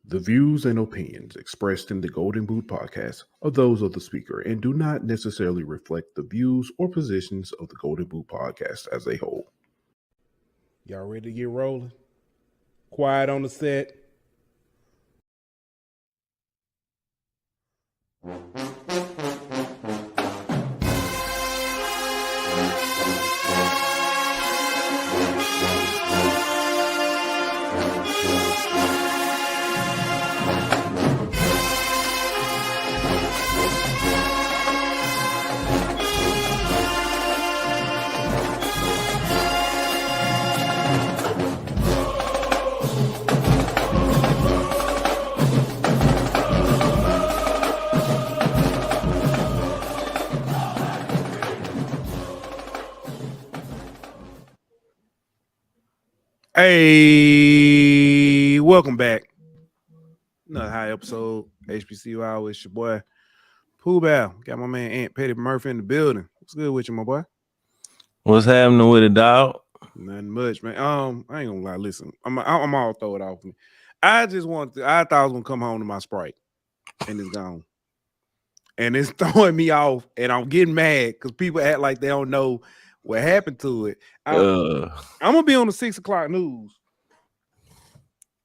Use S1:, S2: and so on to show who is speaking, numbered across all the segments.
S1: The views and opinions expressed in the Golden Boot podcast are those of the speaker and do not necessarily reflect the views or positions of the Golden Boot podcast as a whole.
S2: Y'all ready to get rolling? Quiet on the set. Hey, welcome back. Another high episode, HBCU Hour. It's your boy, Pooh Bow. Got my man Aunt Petty Murphy in the building. What's good with you, my boy?
S3: What's happening with it, dog?
S2: Nothing much, man. I ain't gonna lie. Listen, I'm all throw it off me. I thought I was gonna come home to my Sprite, and it's gone. And it's throwing me off, and I'm getting mad because people act like they don't know what happened to it. I'm gonna be on the 6 o'clock news.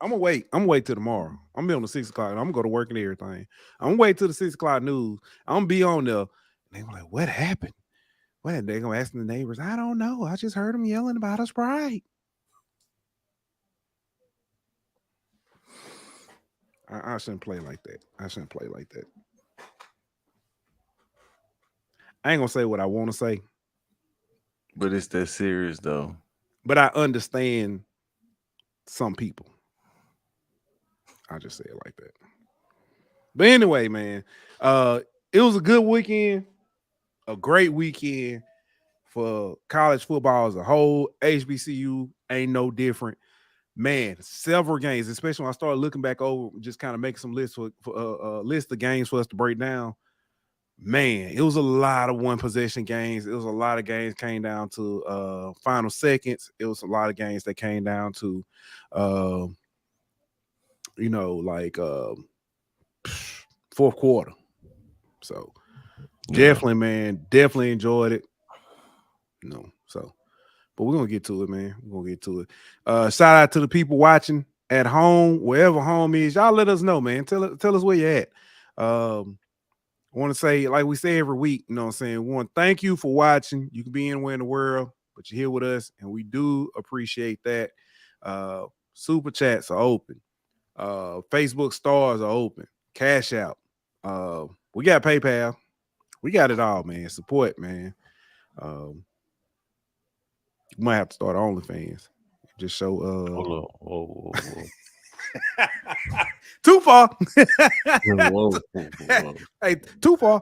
S2: I'm gonna wait till tomorrow. I'm gonna be on the 6 o'clock. I'm gonna go to work and everything. I'm gonna wait till the 6 o'clock news. I'm gonna be on there. And they're like, what happened? What? They're gonna ask the neighbors. I don't know. I just heard them yelling about a Sprite. I shouldn't play like that. I ain't gonna say what I want to say.
S3: But it's that serious, though.
S2: But I understand some people. I just say it like that. But anyway, man, it was a good weekend, a great weekend for college football as a whole. HBCU ain't no different. Man, several games, especially when I started looking back over, just kind of making some lists for list of games for us to break down. Man, it was a lot of one possession games. It was a lot of games came down to final seconds. It was a lot of games that came down to fourth quarter. So definitely enjoyed it. But we're gonna get to it, man. Shout out to the people watching at home, wherever home is. Y'all let us know, man. Tell us where you're at. I want to say, like we say every week, you know what I'm saying? We want to thank you for watching. You can be anywhere in the world, but you're here with us, and we do appreciate that. Super chats are open. Facebook stars are open. Cash out. We got PayPal. We got it all, man. Support, man. You might have to start OnlyFans. Just show
S3: Whoa.
S2: Too far.
S3: Whoa.
S2: Hey, too far.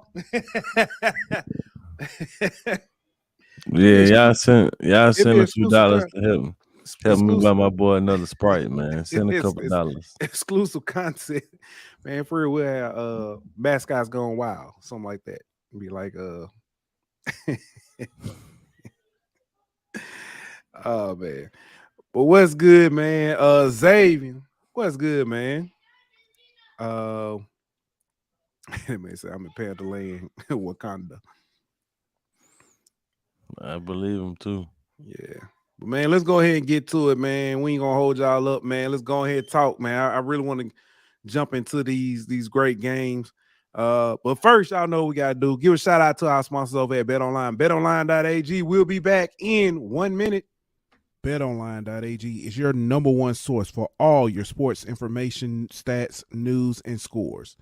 S3: Yeah, y'all send a few dollars to help me buy my boy another Sprite, man. Send a couple dollars.
S2: Exclusive content, man. For real, we'll have mascots going wild, something like that. Be like oh man. But what's good, man? Xavier, what's good, man? Man say I'm in Panther-Land, Wakanda.
S3: I believe him too.
S2: Yeah. But man, let's go ahead and get to it, man. We ain't gonna hold y'all up, man. Let's go ahead and talk, man. I really want to jump into these great games. But first, y'all know what we gotta do. Give a shout out to our sponsors over at BetOnline. BetOnline.ag will be back in 1 minute. BetOnline.ag is your number one source for all your sports information, stats, news, and scores.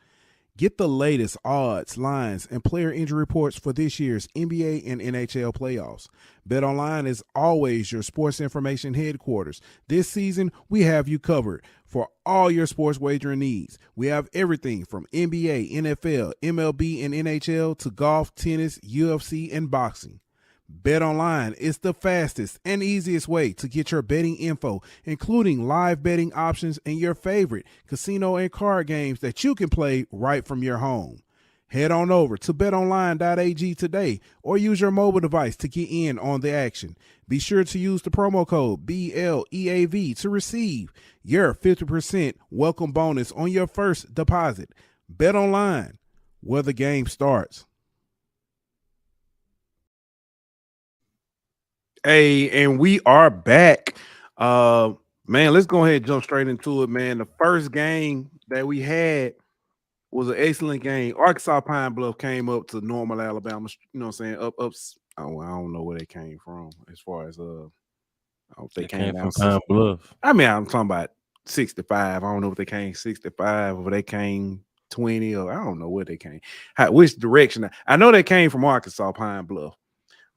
S2: Get the latest odds, lines, and player injury reports for this year's NBA and NHL playoffs. BetOnline is always your sports information headquarters. This season, we have you covered for all your sports wagering needs. We have everything from NBA, NFL, MLB, and NHL to golf, tennis, UFC, and boxing. BetOnline is the fastest and easiest way to get your betting info, including live betting options and your favorite casino and card games that you can play right from your home. Head on over to betonline.ag today or use your mobile device to get in on the action. Be sure to use the promo code BLEAV to receive your 50% welcome bonus on your first deposit. Bet online, where the game starts. Hey, and we are back. Man, let's go ahead and jump straight into it, man. The first game that we had was an excellent game. Arkansas Pine-Bluff came up to Normal, Alabama. You know what I'm saying? Up. I don't know where they came from as far as I hope they came
S3: from Pine-Bluff.
S2: I mean, I'm talking about 65. I don't know if they came 65 or they came 20 or I don't know where they came. Which direction? I know they came from Arkansas Pine-Bluff.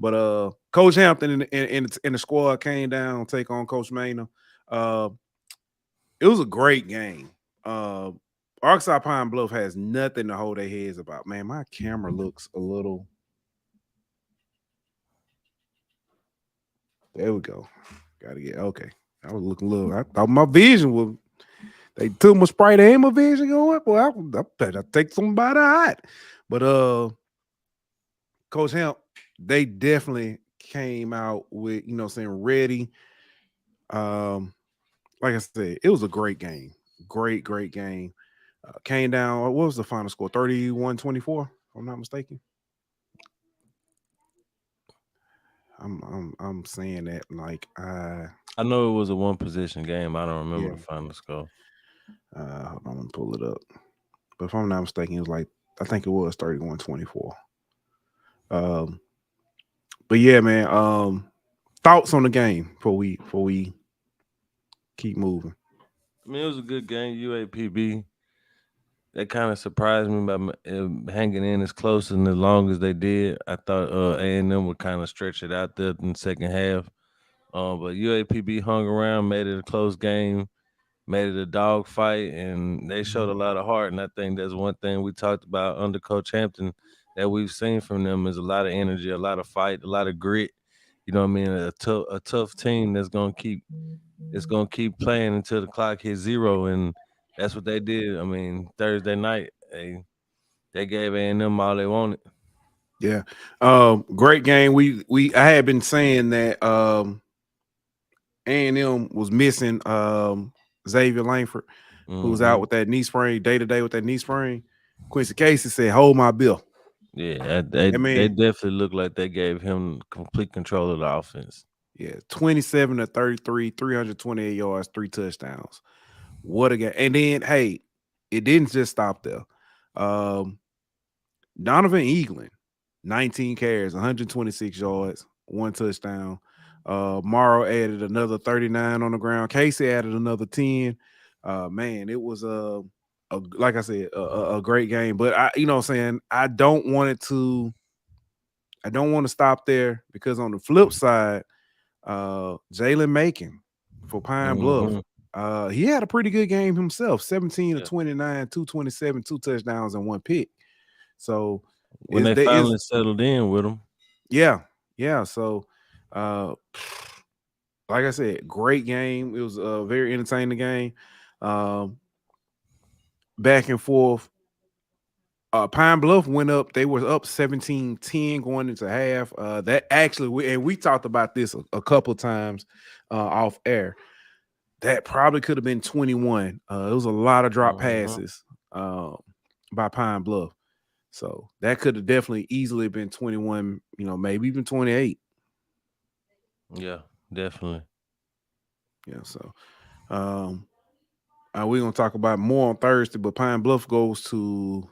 S2: But Coach Hampton and the squad came down to take on Coach Maynard. It was a great game. Arkansas Pine-Bluff has nothing to hold their heads about. Man, my camera looks a little. There we go. Gotta get okay. I was looking a little. I thought my vision was. They took my Sprite and my vision going. Boy, I better take somebody hot. But Coach Hamp, they definitely came out with, you know what I'm saying, ready. Like I said, it was a great game. Great game. Came down, what was the final score? 31-24, if I'm not mistaken. I'm saying that like
S3: I know it was a one possession game. I don't remember the final score.
S2: I'm gonna pull it up. But if I'm not mistaken, it was like I think it was 31-24. But yeah, man. Thoughts on the game before we keep moving.
S3: I mean, it was a good game. UAPB. That kind of surprised me by hanging in as close and as long as they did. I thought A&M would kind of stretch it out there in the second half. But UAPB hung around, made it a close game, made it a dog fight, and they showed a lot of heart. And I think that's one thing we talked about under Coach Hampton that we've seen from them is a lot of energy, a lot of fight, a lot of grit. You know what I mean? A tough team that's gonna keep playing until the clock hits zero, and that's what they did. I mean, Thursday night they gave A&M all they wanted.
S2: Yeah, great game. I had been saying that A&M was missing Xavier Langford, who was out with that knee sprain, day-to-day with that knee sprain. Quincy Casey said, "Hold my bill."
S3: Yeah, they definitely look like they gave him complete control of the offense.
S2: Yeah, 27-33, 328 yards, 3 touchdowns. What a game. And then, hey, it didn't just stop there. Donovan Eaglin, 19 carries, 126 yards, 1 touchdown. Morrow added another 39 on the ground. Casey added another 10. Man, it was like I said, a great game. But you know what I'm saying, I don't want to stop there because on the flip side, Jalen Macon for Pine-Bluff, he had a pretty good game himself. 17-29, 227, 2 touchdowns and 1 pick. So
S3: when they finally settled in with him,
S2: yeah. So, like I said, great game. It was a very entertaining game. Back and forth. Pine-Bluff went up. They were up 17-10 going into half. That actually, we talked about this a couple of times off air. That probably could have been 21. It was a lot of drop passes by Pine-Bluff. So that could have definitely easily been 21, maybe even 28.
S3: Yeah, definitely.
S2: Yeah, so we're going to talk about more on Thursday, but Pine-Bluff goes to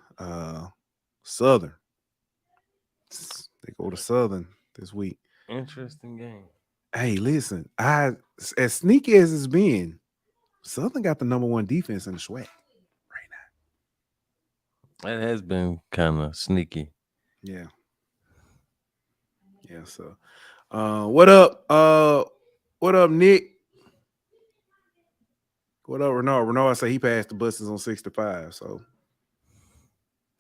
S2: Southern. They go to Southern this week.
S3: Interesting game.
S2: Hey, listen, as sneaky as it's been, Southern got the #1 defense in the SWAC right
S3: now. That has been kind of sneaky.
S2: Yeah. So, what up? What up, Nick? What up, Renaud? Renaud, I say he passed the buses on 65. So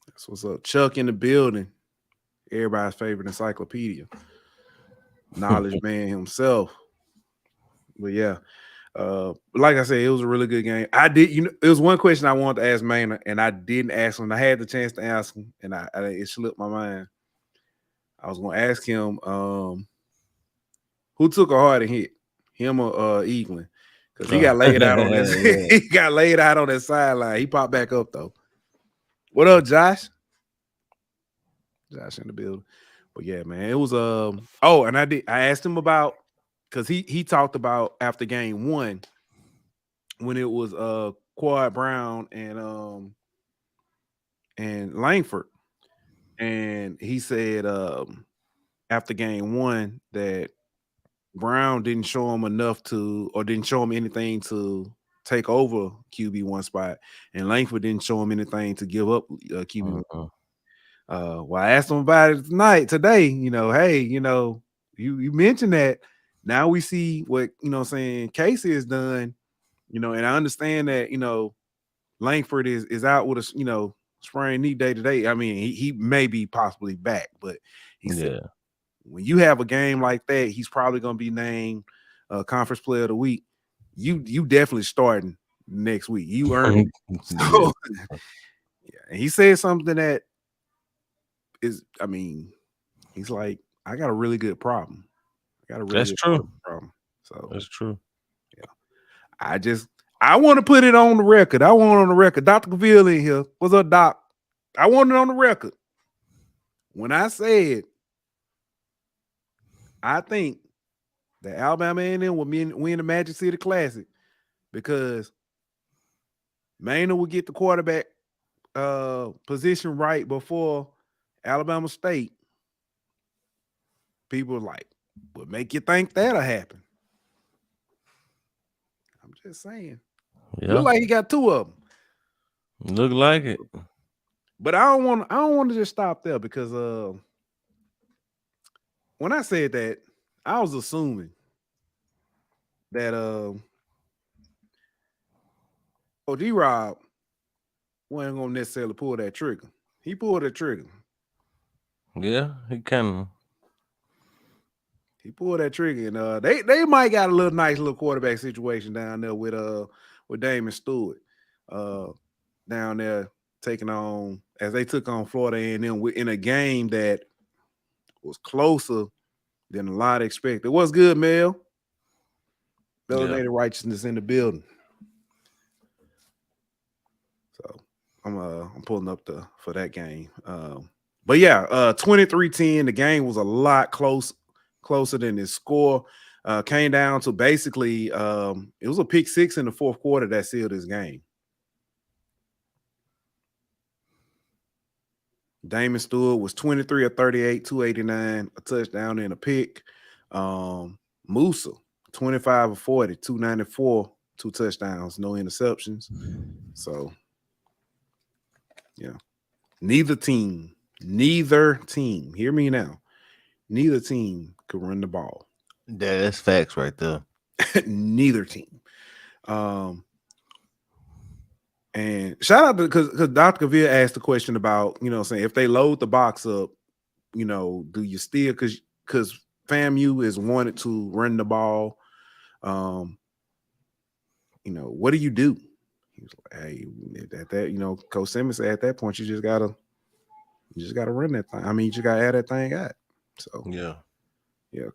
S2: that's what's up. Chuck in the building. Everybody's favorite encyclopedia. Knowledge man himself. But yeah. Like I said, it was a really good game. It was one question I wanted to ask Maynard, and I didn't ask him. I had the chance to ask him, and it slipped my mind. I was going to ask him who took a harder hit, him or Eaglin, because he got laid out on this. He got laid out on that sideline. He popped back up though. What up, Josh? Josh in the building. But yeah, man, it was and I asked him about, because he talked about after game 1 when it was Quad Brown and Langford, and he said after game 1 that Brown didn't show him enough didn't show him anything to take over QB1 spot, and Langford didn't show him anything to give up QB1. Well, I asked him about it today, hey, you mentioned that. Now we see what, Casey has done, and I understand that, Langford is out with a, sprained knee day to day. I mean, he may be possibly back, but he said when you have a game like that, he's probably going to be named Conference Player of the Week. You definitely starting next week. You earned it. So, yeah. And he said something that he's like, I got a really good problem.
S3: That's true.
S2: Problem. So
S3: that's true.
S2: Yeah. I want to put it on the record. Dr. Cavill in here. What's up, Doc? I want it on the record. When I said I think that Alabama A&M will win the Magic City Classic because Maynard will get the quarterback position right before Alabama State. People like, what make you think that'll happen? I'm just saying. Yeah. Look like he got 2 of them.
S3: Look like it.
S2: But I don't want to just stop there, because when I said that, I was assuming that G-Rob wasn't gonna necessarily pull that trigger. He pulled that trigger.
S3: Yeah, he
S2: pulled that trigger, and they might got a nice little quarterback situation down there with Damon Stewart down there taking on, as they took on Florida A&M in a game that was closer than a lot expected. What's good, Mel? Melanated Righteousness in the building. So I'm pulling up for that game. But yeah, 23-10. The game was a lot closer than his score. Came down to basically it was a pick 6 in the 4th quarter that sealed his game. Damon Stewart was 23 of 38, 289, a touchdown and a pick. Musa, 25 of 40, 294, 2 touchdowns, no interceptions. So, yeah. Neither team, hear me now, neither team could run the ball.
S3: That's facts right there.
S2: Neither team. And shout out to, because Dr. Cavill asked the question about, saying if they load the box up, do you still, because FAMU is wanted to run the ball. What do you do? He was like, hey, at that, Coach Simmons said at that point, you just gotta run that thing. I mean, you just gotta add that thing out. So
S3: yeah.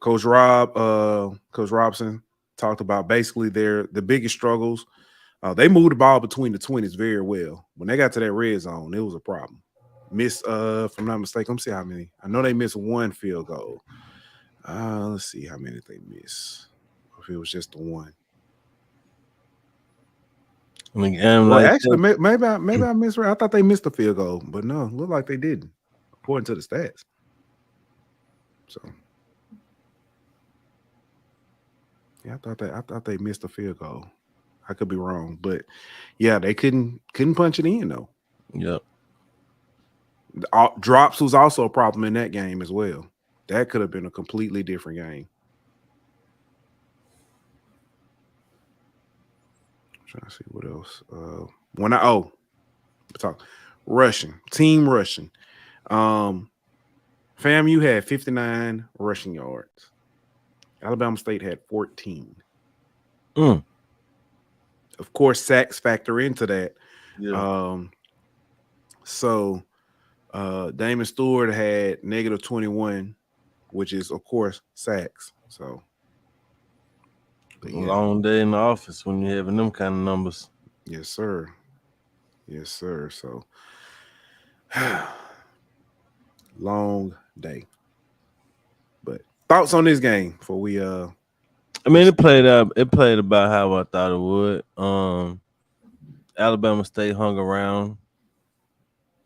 S2: Coach Robson talked about basically the biggest struggles. They moved the ball between the 20s very well. When they got to that red zone, it was a problem. Missed, if I'm not mistaken, let me see how many. I know they missed 1 field goal. Let's see how many they missed. If it was just the 1.
S3: I mean,
S2: actually, maybe I misread. I thought they missed the field goal, but no, it looked like they didn't, according to the stats. So, yeah, I thought they missed the field goal. I could be wrong, but yeah, they couldn't punch it in though.
S3: Yep.
S2: Drops was also a problem in that game as well. That could have been a completely different game. I'm trying to see what else. Team rushing. FAMU had 59 rushing yards. Alabama State had 14. of course, sacks factor into that.
S3: Yeah.
S2: So Damon Stewart had negative 21, which is, of course, sacks. So, but yeah.
S3: Long day in the office when you're having them kind of numbers.
S2: Yes, sir. Yes, sir. So, long day. But thoughts on this game before we
S3: I mean, it played out. It played about how I thought it would. Alabama State hung around.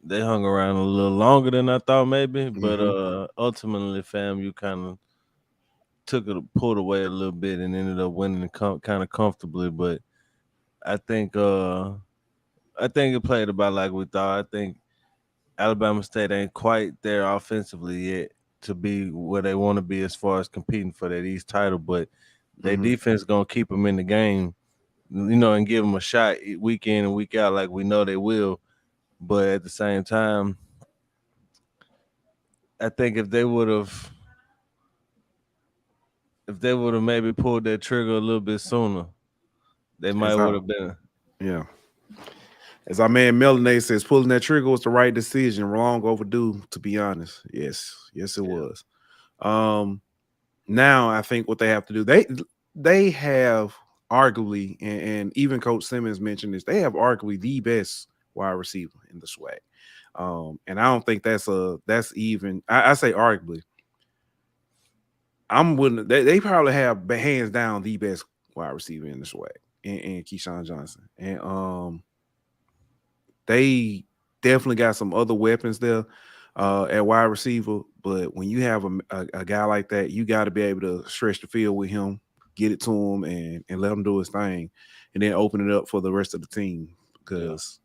S3: They hung around a little longer than I thought, maybe. But ultimately, fam, you kind of pulled away a little bit, and ended up winning kind of comfortably. But I think it played about like we thought. I think Alabama State ain't quite there offensively yet to be where they want to be as far as competing for that East title, but their defense gonna keep them in the game, and give them a shot week in and week out, like we know they will. But at the same time, I think if they would have maybe pulled that trigger a little bit sooner, they might would have been.
S2: Yeah. As our man Melanay says, pulling that trigger was the right decision. Long overdue, to be honest. Yes, it was. Now I think what they have to do, they have arguably, and even Coach Simmons mentioned this, they have arguably the best wide receiver in the SWAC. And I don't think that's even. I say arguably. I'm willing. They probably have hands down the best wide receiver in the SWAC, and Keyshawn Johnson, and they definitely got some other weapons there at wide receiver. But when you have a guy like that, you got to be able to stretch the field with him, get it to him, and let him do his thing, and then open it up for the rest of the team. Because,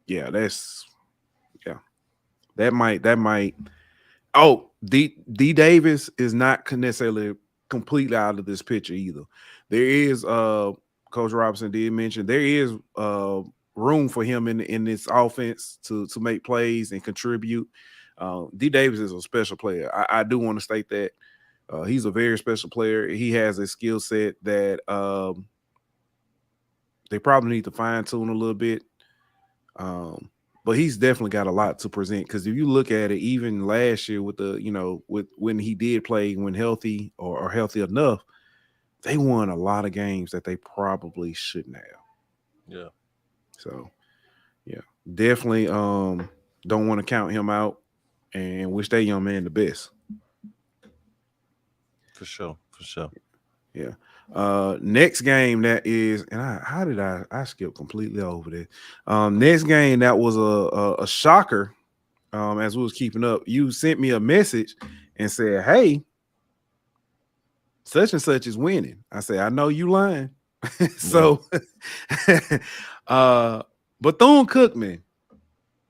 S2: that might. Oh, D Davis is not necessarily completely out of this picture either. There is, Coach Robinson did mention, there is room for him in this offense to make plays and contribute. D Davis is a special player. I do want to state that he's a very special player. He has a skill set that they probably need to fine tune a little bit. But he's definitely got a lot to present, because if you look at it, even last year with with when he did play when healthy or healthy enough, they won a lot of games that they probably shouldn't have.
S3: Yeah.
S2: So, yeah, definitely don't want to count him out, and wish that young man the best.
S3: For sure.
S2: Yeah. Next game that is, and how did I skip completely over this? Next game that was a shocker. As we was keeping up, you sent me a message and said, "Hey, such and such is winning." I said, "I know you lying." So, Bethune-Cookman,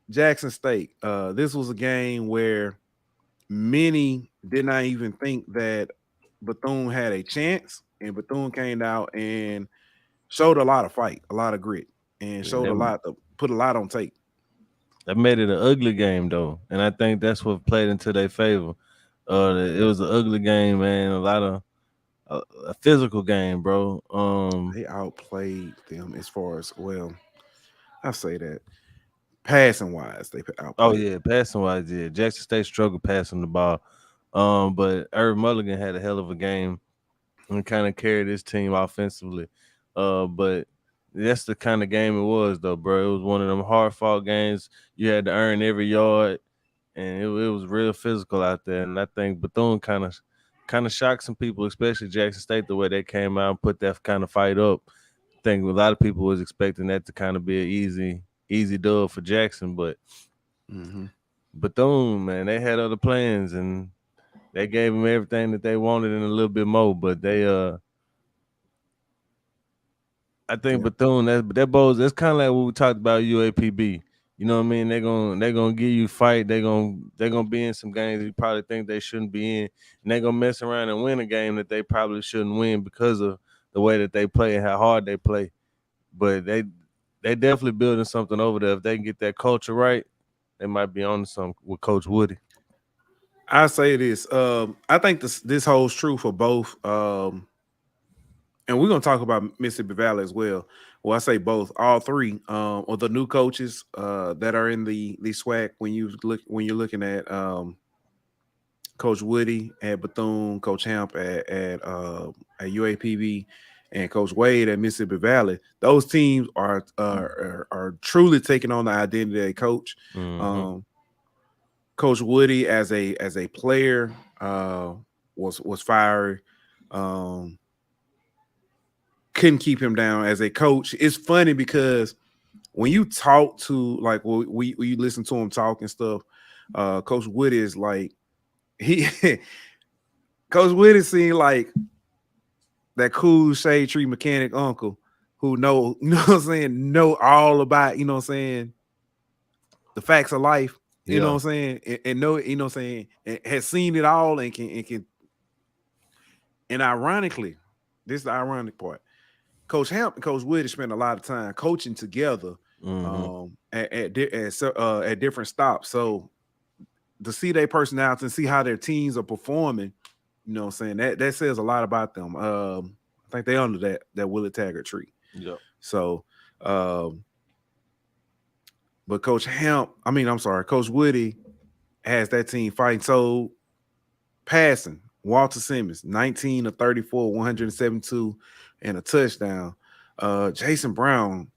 S2: Jackson State. This was a game where many did not even think that Bethune had a chance, and Bethune came out and showed a lot of fight, a lot of grit, and put a lot on tape.
S3: That made it an ugly game though, and I think that's what played into their favor. It was an ugly game, man. A lot of a physical game, bro.
S2: They outplayed them as far as, well, I say that passing wise, they outplayed.
S3: Oh yeah, passing wise, yeah. Jackson State struggled passing the ball, but Irv Mulligan had a hell of a game and kind of carried his team offensively. But that's the kind of game it was, though, bro. It was one of them hard fought games. You had to earn every yard, and it was real physical out there. And I think Bethune kind of shocked some people, especially Jackson State, the way they came out and put that kind of fight up. I think a lot of people was expecting that to kind of be an easy dub for Jackson, but Bethune, man, they had other plans, and they gave them everything that they wanted and a little bit more. But they, I think Bethune, that bows. That's kind of like what we talked about UAPB. You know what I mean? They're gonna give you fight. They're gonna be in some games you probably think they shouldn't be in, and they're gonna mess around and win a game that they probably shouldn't win because of the way that they play and how hard they play. But they definitely building something over there. If they can get that culture right, they might be on to something with Coach Woody.
S2: I say this. I think this holds true for both. And we're gonna talk about Mississippi Valley as well. Well, I say both, all three, or the new coaches that are in the SWAC. When you're looking at Coach Woody at Bethune, Coach Hamp at UAPB, and Coach Wade at Mississippi Valley, those teams are truly taking on the identity of coach.
S3: Mm-hmm.
S2: Coach Woody as a player was fiery. Couldn't keep him down as a coach. It's funny because when you talk to, like, we listen to him talk and stuff, Coach Woody is like, Coach Woody seemed like that cool shade tree mechanic uncle who know what I'm saying, know all about, you know what I'm saying, the facts of life, you know what I'm saying, and know, you know what I'm saying, and has seen it all and can. And ironically, this is the ironic part. Coach Hamp and Coach Woody spent a lot of time coaching together at different stops. So to see their personality and see how their teams are performing, you know what I'm saying, that says a lot about them. I think they under that Willie Taggart tree.
S3: Yeah.
S2: So, but Coach Woody has that team fighting. So passing, Walter Simmons, 19 of 34, 172, and a touchdown. Jason Brown,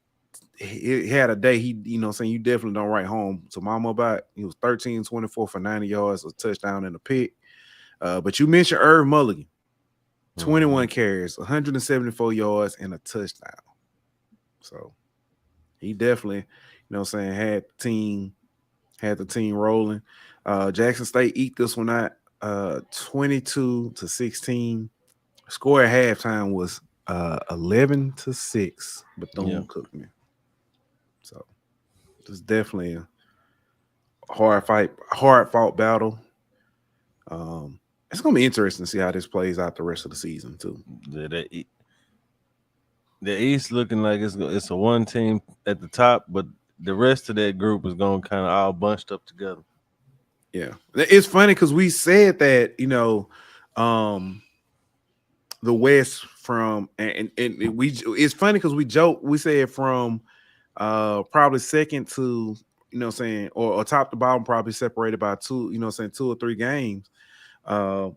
S2: he had a day. He, you know what I'm saying, you definitely don't write home to mama about. He was 13-24 for 90 yards, a touchdown and a pick. But you mentioned Irv Mulligan, 21 carries, 174 yards, and a touchdown. So he definitely, you know what I'm saying, had the team rolling. Jackson State eked this one out, 22-16. Score at halftime was 11-6 Bethune-Cookman. So it's definitely a hard fought battle. It's gonna be interesting to see how this plays out the rest of the season too.
S3: The East looking like it's a one team at the top, but the rest of that group is going kind of all bunched up together.
S2: Yeah, it's funny because we said that, you know, the West from and it's funny because we said from probably second to, you know what I'm saying, or top to bottom probably separated by 2, you know what I'm saying, 2 or 3 games. And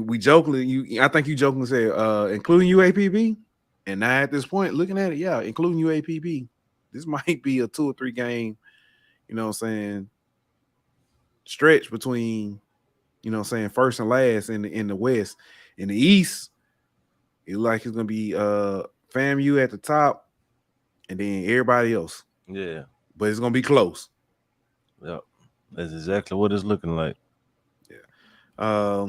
S2: we jokingly, I think you jokingly said including UAPB, and now at this point looking at it, yeah, including UAPB, this might be a 2 or 3 game, you know what I'm saying, stretch between, you know what I'm saying, first and last in the West. In the East, it like it's gonna be FAMU at the top and then everybody else.
S3: Yeah,
S2: but it's gonna be close.
S3: Yep, that's exactly what it's looking like.
S2: Yeah.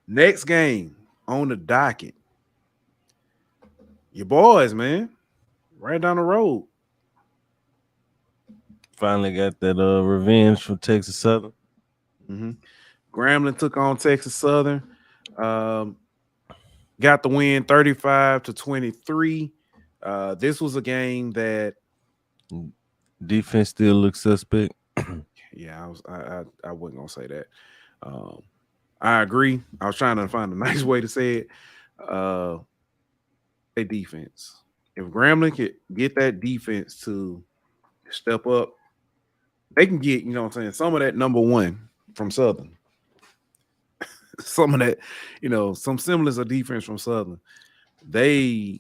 S2: Next game on the docket, your boys, man, right down the road.
S3: Finally got that revenge from Texas Southern.
S2: Grambling took on Texas Southern. Got the win 35-23. This was a game that
S3: defense still looks suspect.
S2: Yeah, I wasn't gonna say that. I agree. I was trying to find a nice way to say it. A defense. If Grambling could get that defense to step up, they can get, you know what I'm saying, some of that number 1 from Southern. Some of that, you know, some semblance of defense from Southern. They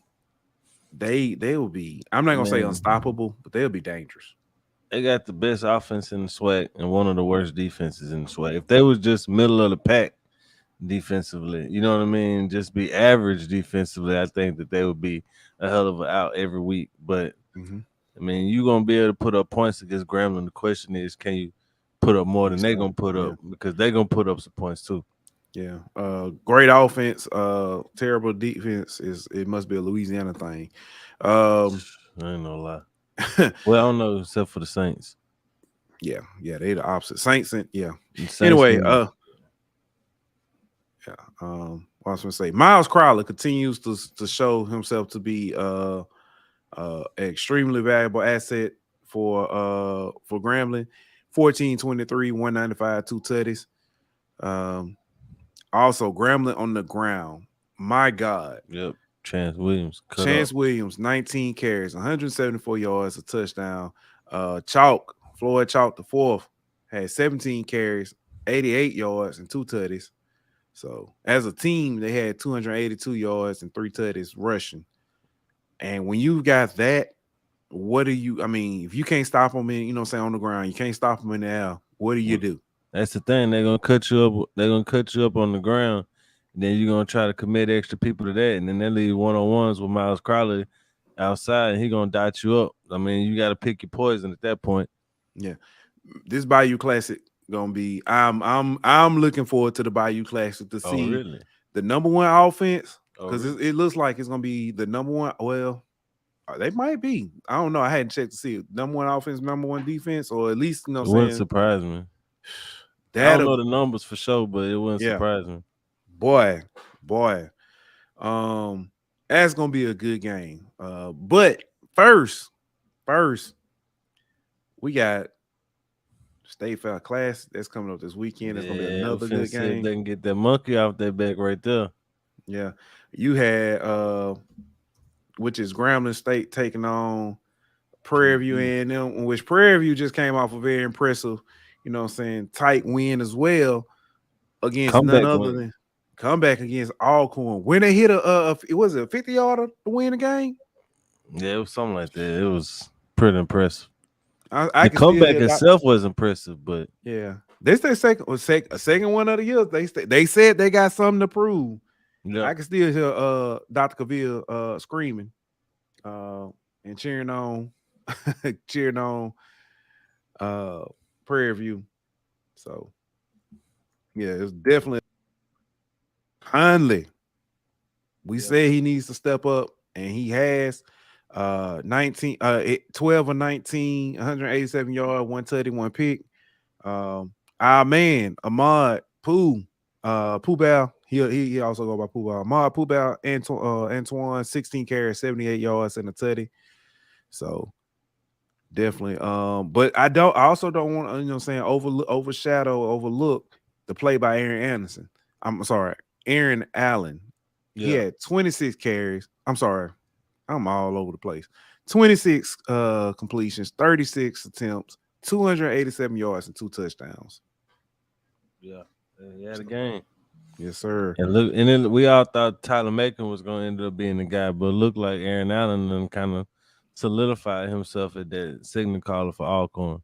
S2: will be, I'm not gonna say unstoppable, but they'll be dangerous.
S3: They got the best offense in the SWAC and one of the worst defenses in the SWAC. If they was just middle of the pack defensively, you know what I mean, just be average defensively, I think that they would be a hell of an out every week. But I mean, you're gonna be able to put up points against Grambling. The question is, can you put up more than they're gonna put up? Because they're gonna put up some points too.
S2: Yeah. Great offense, terrible defense. It must be a Louisiana thing.
S3: I ain't no lie. Well, I don't know, except for the Saints.
S2: Yeah, they the opposite. Saints and
S3: Saints
S2: anyway, what I was gonna say, Miles Crowler continues to show himself to be an extremely valuable asset for Grambling. 14-23, 195, 2 tutties. Also, Grambling on the ground. My God.
S3: Yep. Chance Williams.
S2: Chance Williams, 19 carries, 174 yards, a touchdown. Floyd Chalk the fourth, had 17 carries, 88 yards, and 2 tutties. So as a team, they had 282 yards and 3 tutties rushing. And when you got that, if you can't stop them on the ground, you can't stop them in the air, what do you do?
S3: That's the thing. They're gonna cut you up. They're gonna cut you up on the ground. And then you're gonna try to commit extra people to that, and then they leave one-on-ones with Miles Crowley outside, and he gonna dot you up. I mean, you got to pick your poison at that point.
S2: Yeah, this Bayou Classic gonna be. I'm looking forward to the Bayou Classic to see the number one offense, because it looks like it's gonna be the number one. Well, they might be. I don't know. I hadn't checked to see it. Number one offense, number one defense, or at least
S3: it wouldn't surprise me. I don't know the numbers for sure, but it wouldn't surprise me.
S2: Boy. That's gonna be a good game. But first, we got State Fair Class that's coming up this weekend. It's gonna be another good game.
S3: If they can get that monkey off their back right there.
S2: Yeah, you had which is Grambling State taking on Prairie A&M, which Prairie just came off a very impressive, tight win as well against comeback against Alcorn. When they hit it was a 50-yarder to win the game?
S3: Yeah, it was something like that. It was pretty impressive.
S2: The
S3: comeback itself was impressive, but
S2: yeah, they say second one of the year. They said they got something to prove. Yeah, I can still hear Dr. Cavill screaming and cheering on Prairie View. So yeah, it's definitely Hundley. We said he needs to step up, and he has 12 or 19, 187 yards, 131 pick. Our man Ahmad Poobal, he also go by Poobal. Ahmad Poobal, Antoine, 16 carries, 78 yards, and a tutty. So definitely. But I also don't want to, overlook the play by Aaron Allen. Yeah. He had 26 carries. I'm sorry, I'm all over the place. 26 completions, 36 attempts, 287 yards, and 2 touchdowns.
S3: Yeah, he had a game.
S2: Yes, sir.
S3: And then we all thought Tyler Macon was going to end up being the guy, but it looked like Aaron Allen kind of solidified himself at that signal caller for Alcorn.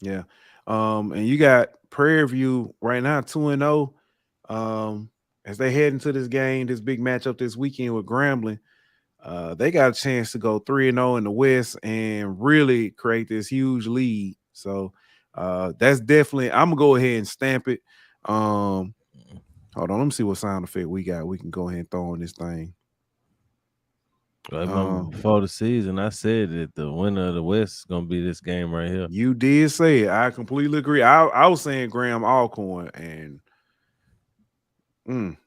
S2: Yeah. And you got Prairie View right now 2-0. As they head into this game, this big matchup this weekend with Grambling, they got a chance to go 3-0 in the West and really create this huge lead. So that's definitely, I'm gonna go ahead and stamp it. Hold on, let me see what sound effect we got. We can go ahead and throw on this thing.
S3: Before the season, I said that the winner of the West is gonna be this game right here.
S2: You did say it. I completely agree. I was saying Graham Alcorn, and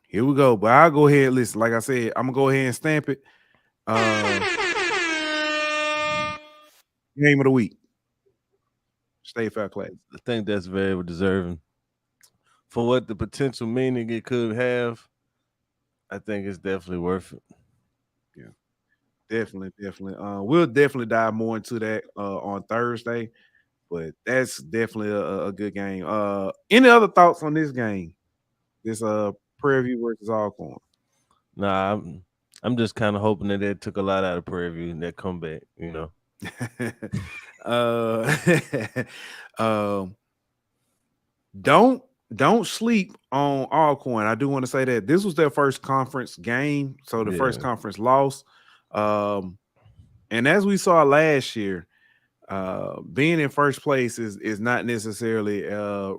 S2: here we go. But I'll go ahead. Listen, like I said, I'm gonna go ahead and stamp it. Game of the week. State Fair Class.
S3: I think that's very deserving for what the potential meaning it could have. I think it's definitely worth it.
S2: Yeah, definitely. We'll definitely dive more into that on Thursday, but that's definitely a good game. Any other thoughts on this game? This Prairie View versus Alcorn?
S3: Nah, I'm just kind of hoping that they took a lot out of Prairie View in that comeback,
S2: Don't sleep on Alcorn. I do want to say that this was their first conference game, so the first conference loss. And as we saw last year, being in first place is not necessarily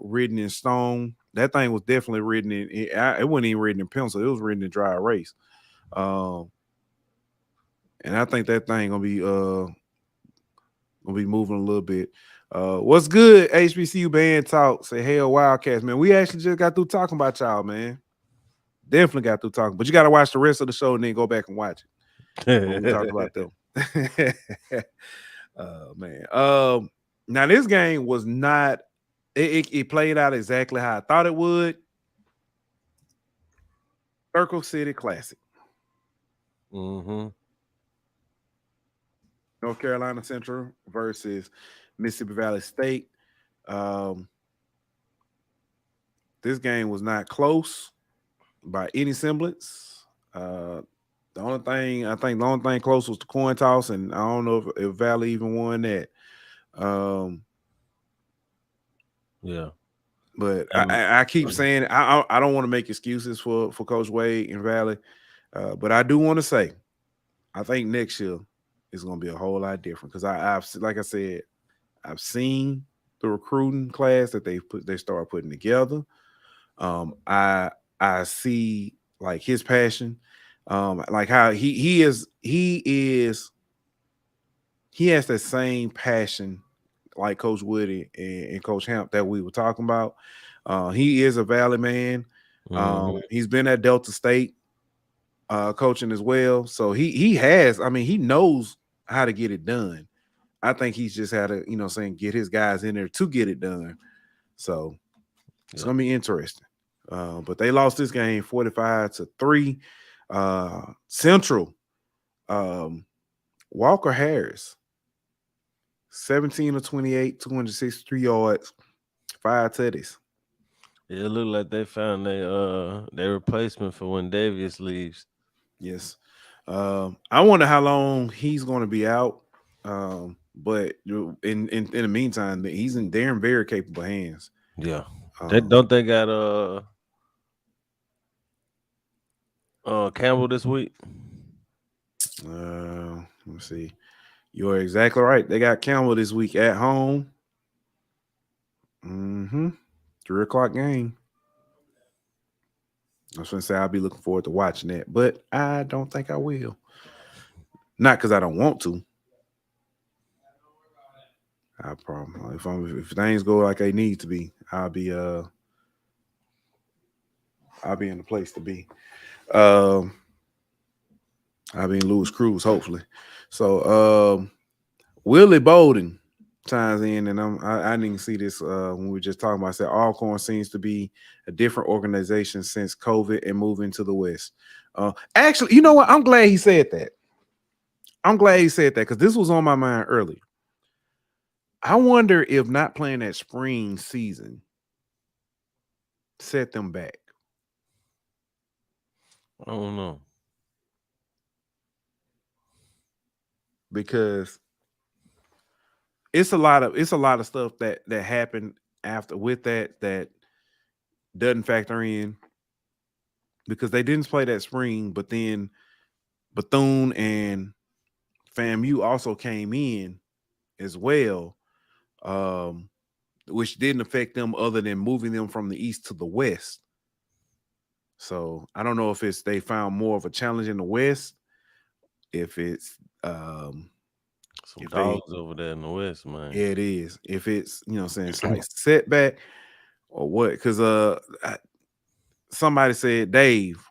S2: written in stone. That thing was definitely written in. It wasn't even written in pencil. It was written in dry erase. And I think that thing gonna be moving a little bit. What's good, HBCU band talk? Say, hell, Wildcats, man. We actually just got through talking about y'all, man. Definitely got through talking, but you got to watch the rest of the show and then go back and watch it. We talked about them. Man. Now this game was not. It played out exactly how I thought it would. Circle City Classic.
S3: Mm-hmm.
S2: North Carolina Central versus Mississippi Valley State. This game was not close by any semblance. The only thing close was the coin toss, and I don't know if Valley even won that.
S3: Yeah.
S2: But I keep saying I don't want to make excuses for Coach Wade and Valley, but I do want to say I think next year is going to be a whole lot different because I've like I said, I've seen the recruiting class that they started putting together. I see like his passion, like how he has that same passion like Coach Woody and Coach Hamp that we were talking about. He is a Valley man. He's been at Delta State coaching as well. So he has, I mean, he knows how to get it done. I think he's just had to, get his guys in there to get it done. So it's gonna be interesting. But they lost this game 45-3. Central, Walker Harris, 17 of 28, 263 yards, 5 tutties.
S3: It looked like they found their replacement for when Davius leaves.
S2: Yes. I wonder how long he's going to be out. But in the meantime, they're in very capable hands.
S3: Yeah. Don't they got Campbell this week?
S2: Let me see. You're exactly right. They got Campbell this week at home. 3:00 game. I was going to say I'll be looking forward to watching that, but I don't think I will. Not because I don't want to. I probably if things go like they need to be, I'll be in the place to be. I'll be in Louis Cruz, hopefully. So Willie Bolden chimes in, and I didn't see this when we were just talking about. I said Alcorn seems to be a different organization since COVID and moving to the West. Actually, you know what? I'm glad he said that. Because this was on my mind earlier. I wonder if not playing that spring season set them back.
S3: I don't know.
S2: Because it's a lot of stuff that happened after with that doesn't factor in because they didn't play that spring, but then Bethune and FAMU also came in as well, which didn't affect them other than moving them from the East to the West. So I don't know if they found more of a challenge in the West, if it's
S3: some dogs over there in the West, man.
S2: Yeah, it is. If it's slight setback or what? Because somebody said Dave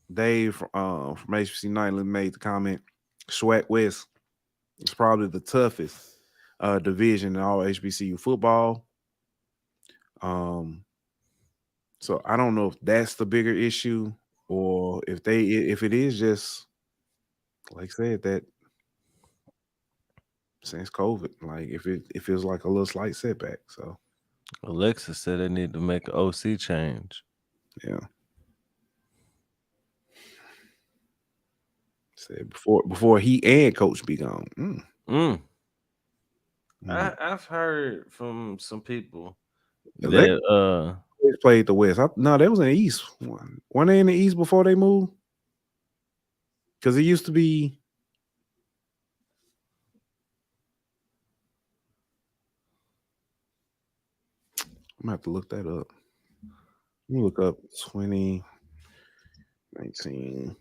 S2: from HBC Nightly made the comment, SWAC West is probably the toughest division in all HBCU football. So I don't know if that's the bigger issue or if it is just like I said that since COVID, like if it feels like a little slight setback. So
S3: Alexis said they need to make an OC change.
S2: Yeah. Said before he and coach be gone.
S3: I've heard from some people
S2: They played the West. No, they was in the East. Weren't they in the East before they moved? Because it used to be. I'm gonna have to look that up. Let me look up 2019.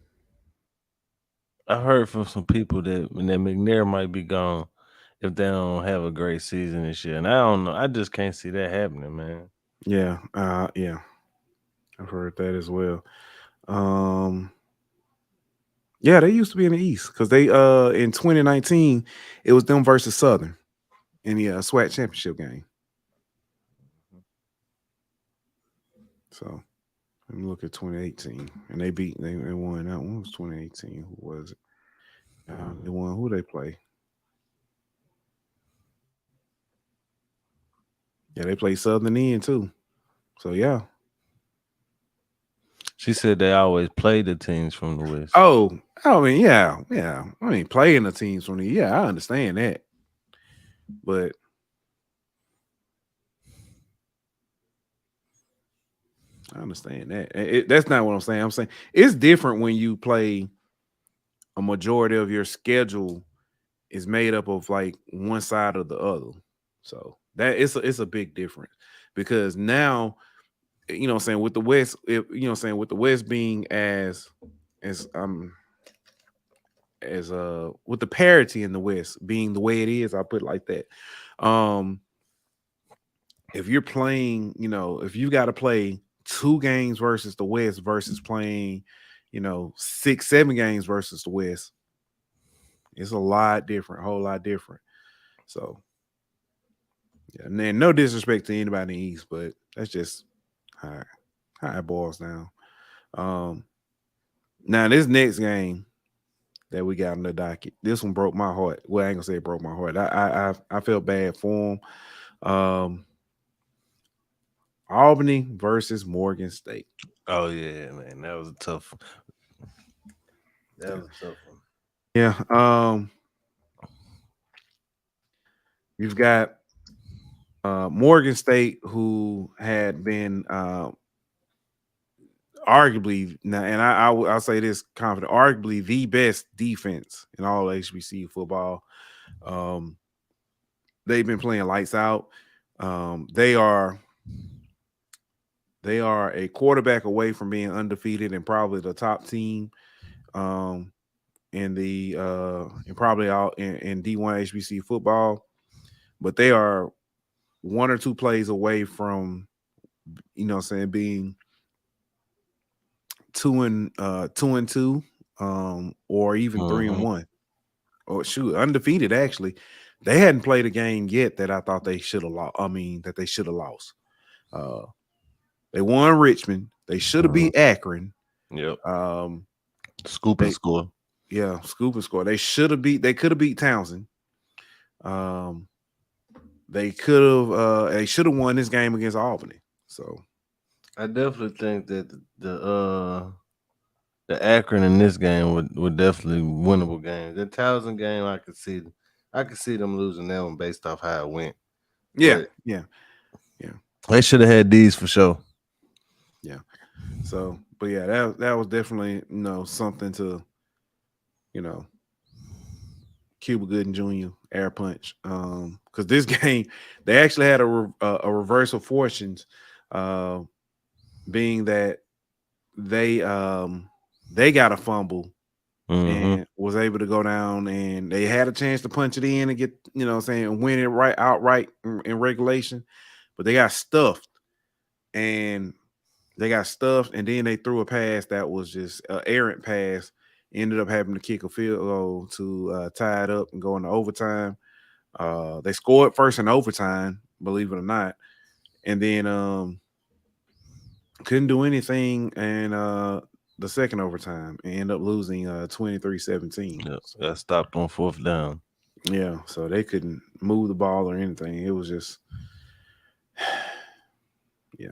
S3: I heard from some people that McNair might be gone if they don't have a great season this year, and I don't know. I just can't see that happening, man.
S2: Yeah, yeah, I've heard that as well. Yeah, they used to be in the East because they in 2019 it was them versus Southern in the SWAC championship game. So Let me look at 2018, and they won that one. Was 2018? Who was it? They won. Who they play? Yeah, they play Southern End too. So yeah.
S3: She said they always play the teams from the West.
S2: Oh, I mean, yeah. I mean, playing the teams from the I understand that, but I understand that. That's not what I'm saying. I'm saying it's different when you play a majority of your schedule is made up of like one side or the other. So that it's a big difference because now, you know what I'm saying, with the West, with the West being as with the parity in the West being the way it is, I'll put it like that. If you're playing, if you got to play 2 games versus the West versus playing, 6-7 games versus the West, it's a lot different, whole lot different. So, yeah, and then no disrespect to anybody in the East, but that's just how it boils down. Now this next game that we got on the docket, this one broke my heart. Well, I ain't gonna say it broke my heart. I felt bad for them. Albany versus Morgan State.
S3: Oh yeah, man, that was a tough one. That was a tough one.
S2: Yeah. You've got Morgan State, who had been arguably, and I'll say this confident, arguably the best defense in all HBCU football. They've been playing lights out. They are a quarterback away from being undefeated and probably the top team in the and probably out in D1 HBCU football. But they are 1 or 2 plays away from, being 2-2, or even 3-1, or undefeated. Actually, they hadn't played a game yet that I thought they should have lost. That they should have lost. They won Richmond. They should have beat Akron.
S3: Yep. Scoop and score.
S2: Yeah, scoop and score. They should have beat. They could have beat Towson. They could have. They should have won this game against Albany. So,
S3: I definitely think that the Akron in this game would definitely winnable game. The Towson game, I could see them losing that one based off how it went.
S2: Yeah.
S3: They should have had these for sure.
S2: Yeah. So, but yeah, that was definitely something to Cuba Gooding Jr. air punch. Because this game they actually had a reverse of fortunes, being that they got a fumble and was able to go down, and they had a chance to punch it in and get win it outright in regulation, but they got stuffed, and then they threw a pass that was just an errant pass. Ended up having to kick a field goal to tie it up and go into overtime. They scored first in overtime, believe it or not, and then couldn't do anything in the second overtime and end up losing 23-17.
S3: Yep. Got stopped on 4th down.
S2: Yeah, so they couldn't move the ball or anything. It was just, yeah.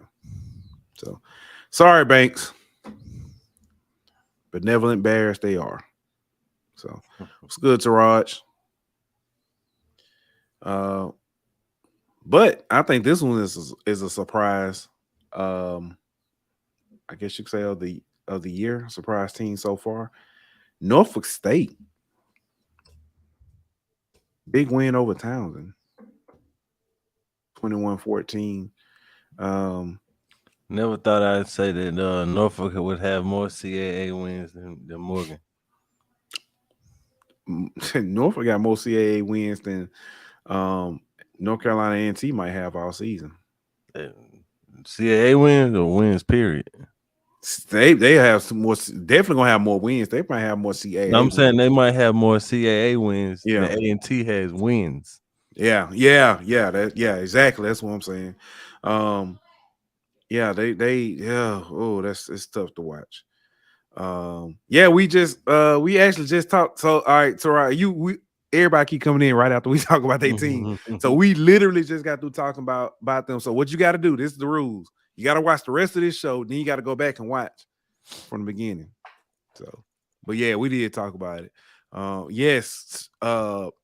S2: So, sorry, Banks. Benevolent bears they are. So, it's good, Taraj. But I think this one is a surprise. I guess you could say of the year, surprise team so far. Norfolk State, big win over Towson, 21-14.
S3: Never thought I'd say that Norfolk would have more CAA wins than Morgan.
S2: Norfolk got more CAA wins than North Carolina A&T might have all season.
S3: CAA wins or wins, period?
S2: They have some more. Definitely gonna have more wins. They might have more CAA.
S3: No, I'm saying they might have more CAA wins
S2: than
S3: A&T has wins.
S2: Yeah, exactly. That's what I'm saying. Yeah, it's tough to watch. Yeah, we actually just talked. So all right, so everybody keep coming in right after we talk about their team. So we literally just got through talking about them. So what you got to do, this is the rules. You got to watch the rest of this show, then you got to go back and watch from the beginning. So, but yeah, we did talk about it. Yes,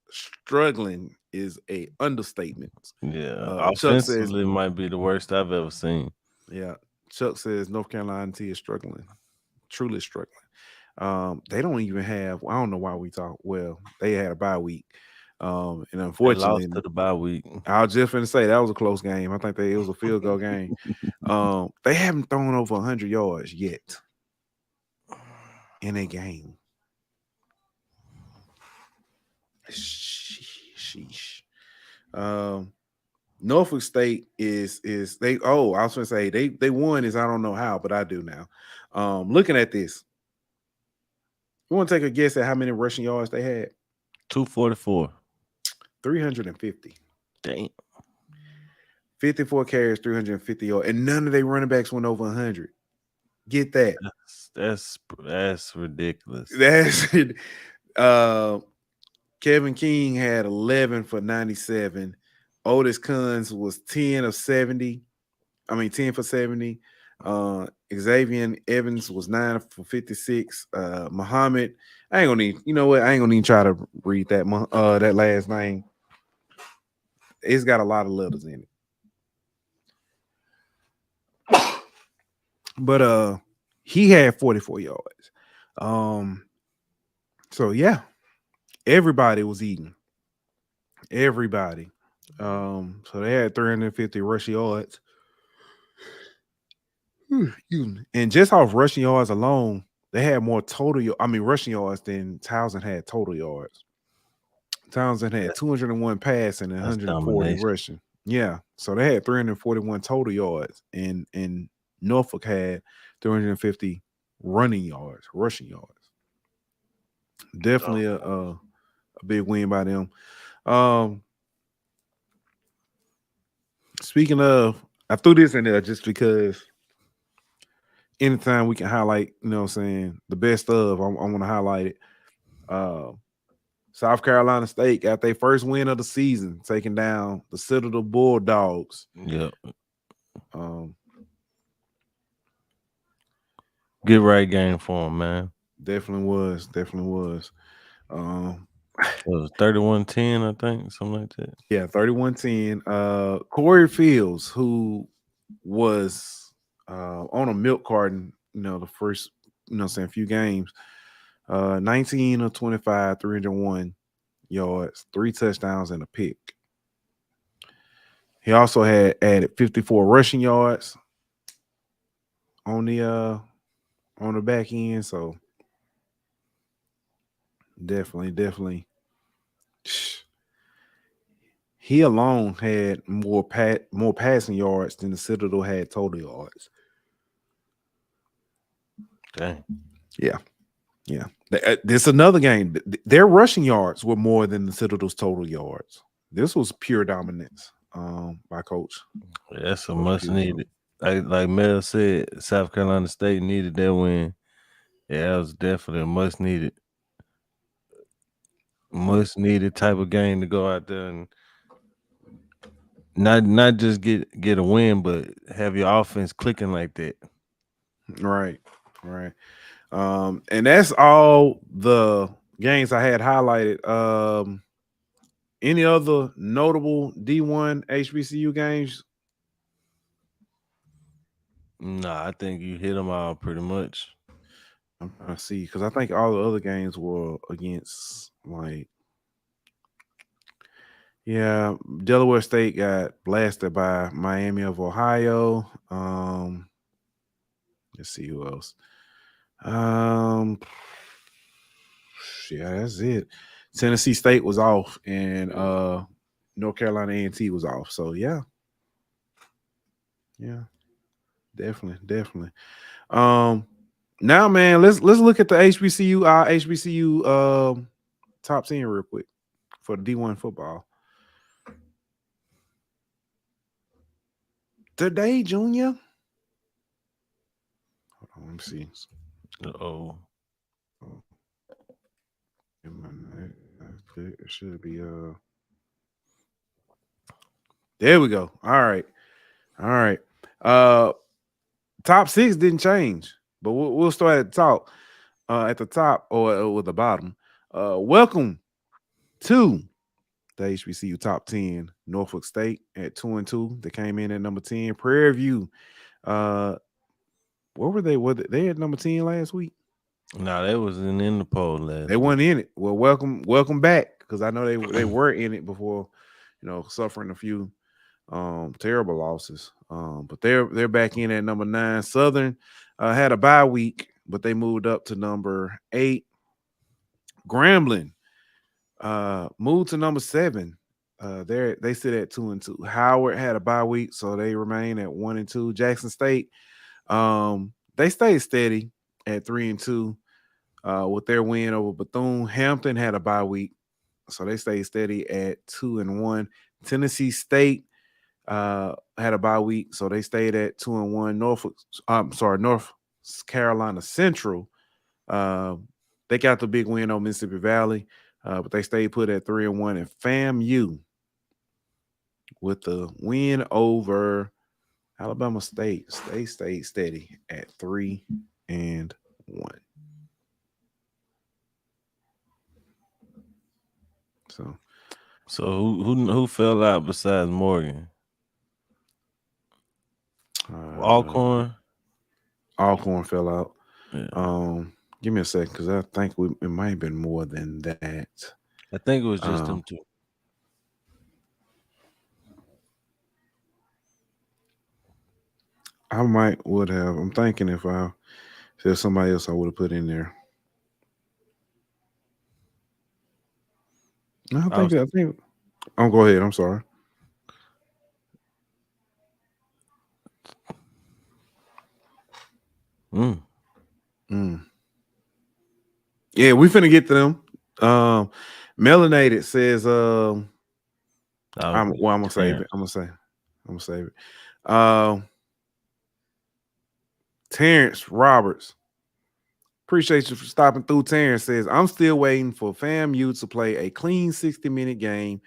S2: struggling is a understatement.
S3: Yeah,
S2: Chuck says,
S3: offensively might be the worst I've ever seen.
S2: yeah, Chuck says North Carolina T is struggling, truly struggling. They don't even have. I don't know why we talk. Well, they had a bye week, and
S3: They
S2: unfortunately,
S3: lost to the bye week.
S2: I was just going to say that was a close game. I think it was a field goal game. They haven't thrown over 100 yards yet in a game. Sheesh. Norfolk State is they. Oh, I was going to say they won. Is I don't know how, but I do now. Looking at this, you want to take a guess at how many rushing yards they had?
S3: 244.
S2: 350.
S3: Damn.
S2: 54 carries, 350 yards, and none of their running backs went over 100. Get that?
S3: That's ridiculous.
S2: That's Kevin King had 11 for 97. Otis Kunz was 10 for 70. Xavier Evans was 9 for 56. Muhammad, I ain't gonna need. You know what? I ain't gonna even try to read that that last name. It's got a lot of letters in it. But he had 44 yards. So yeah, everybody was eating. Everybody. So they had 350 rushing yards. And just off rushing yards alone, they had more rushing yards than Towson had total yards. Towson had 201 passing and 140 rushing. Yeah. So they had 341 total yards. And Norfolk had 350 rushing yards. Definitely a big win by them. Speaking of, I threw this in there just because anytime we can highlight, you know what I'm saying, the best of, I want to highlight it. South Carolina State got their first win of the season, taking down the Citadel Bulldogs.
S3: Yep. Good right game for them, man.
S2: Definitely was. It
S3: was 31-10, I think, something like that.
S2: Yeah, 31-10. Corey Fields, who was on a milk carton, the first, few games, 19 of 25, 301 yards, 3 touchdowns, and a pick. He also had added 54 rushing yards on the back end. So definitely. He alone had more passing yards than the Citadel had total yards.
S3: Dang.
S2: Yeah. This another game. Their rushing yards were more than the Citadel's total yards. This was pure dominance by Coach.
S3: Yeah, that's a much needed. Like Mel said, South Carolina State needed that win. Yeah, that was definitely a much needed type of game to go out there and not just get a win, but have your offense clicking like that.
S2: Right. And that's all the games I had highlighted. Any other notable D1 HBCU games?
S3: Nah, I think you hit them all pretty much.
S2: I'm trying to see because I think all the other games were against Delaware State got blasted by Miami of Ohio. Let's see who else. Yeah, that's it. Tennessee State was off, and North Carolina A&T was off. So yeah, definitely. Now, man, let's look at the HBCU top 10 real quick for the D1 football. Today, Junior, Let me see. It should be there we go. All right. Top 6 didn't change, but we'll start at the top or the bottom. Welcome to the HBCU top 10. Norfolk State at 2-2. They came in at number 10. Prairie View. Where were they? Were they at number 10 last week?
S3: No, they wasn't in the poll last.
S2: They weren't in it. Well, welcome back, because I know they were in it before, suffering a few terrible losses. But they're back in at number 9. Southern had a bye week, but they moved up to number 8. Grambling moved to number 7. They sit at 2-2. Howard had a bye week, so they remain at 1-2. Jackson State, they stayed steady at 3-2 with their win over Bethune. Hampton had a bye week, so they stayed steady at 2-1. Tennessee State had a bye week, so they stayed at 2-1. North Carolina Central, they got the big win on Mississippi Valley, but they stayed put at 3-1. And FAMU with the win over Alabama State, they stayed steady at 3-1.
S3: So who fell out besides Morgan? Alcorn
S2: fell out.
S3: Yeah.
S2: Give me a second, because I think it might have been more than that.
S3: I think it was just them two.
S2: I would have. I'm thinking if there's somebody else I would have put in there. I think. Oh, go ahead. I'm sorry. Yeah, we finna get to them. Melanated says, I'm gonna save it. I'm gonna save it. Terrence Roberts, appreciate you for stopping through. Terrence says, I'm still waiting for FAMU to play a clean 60-minute game.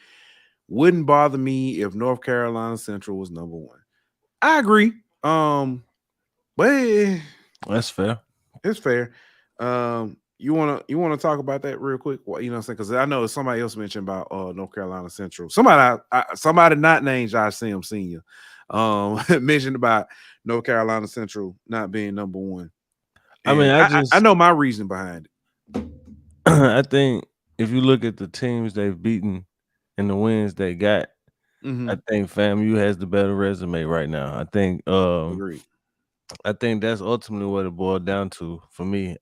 S2: Wouldn't bother me if North Carolina Central was number 1. I agree. But
S3: that's fair.
S2: It's fair. You wanna talk about that real quick? You know what I'm saying? Because I know somebody else mentioned about North Carolina Central. Somebody not named Josh Sims Sr. Mentioned about North Carolina Central not being number 1. And I know my reason behind it.
S3: I think if you look at the teams they've beaten and the wins they got, I think FAMU has the better resume right now. I think
S2: Agreed.
S3: I think that's ultimately what it boiled down to for me.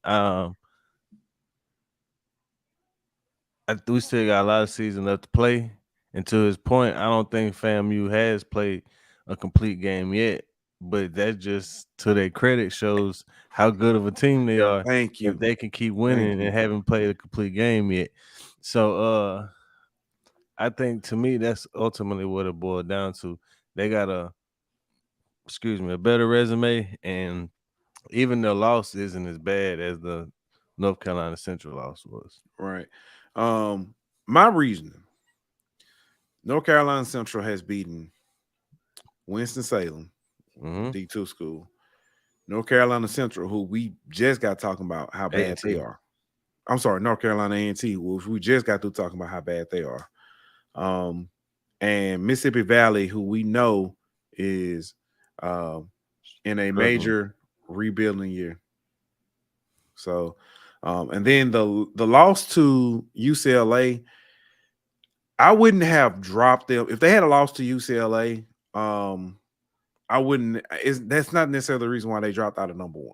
S3: We still got a lot of season left to play. And to his point, I don't think FAMU has played a complete game yet. But that just, to their credit, shows how good of a team they are.
S2: Thank you.
S3: If they can keep winning and haven't played a complete game yet. So I think, to me, that's ultimately what it boiled down to. They got a better resume, and even the loss isn't as bad as the North Carolina Central loss was.
S2: Right. My reasoning, North Carolina Central has beaten Winston-Salem, D2 school. North Carolina Central, who we just got talking about how bad they are. I'm sorry, North Carolina A&T, which we just got through talking about how bad they are. And Mississippi Valley, who we know is in a major rebuilding year. So, and then the loss to UCLA, I wouldn't have dropped them if they had a loss to UCLA. I wouldn't. That's not necessarily the reason why they dropped out of number 1.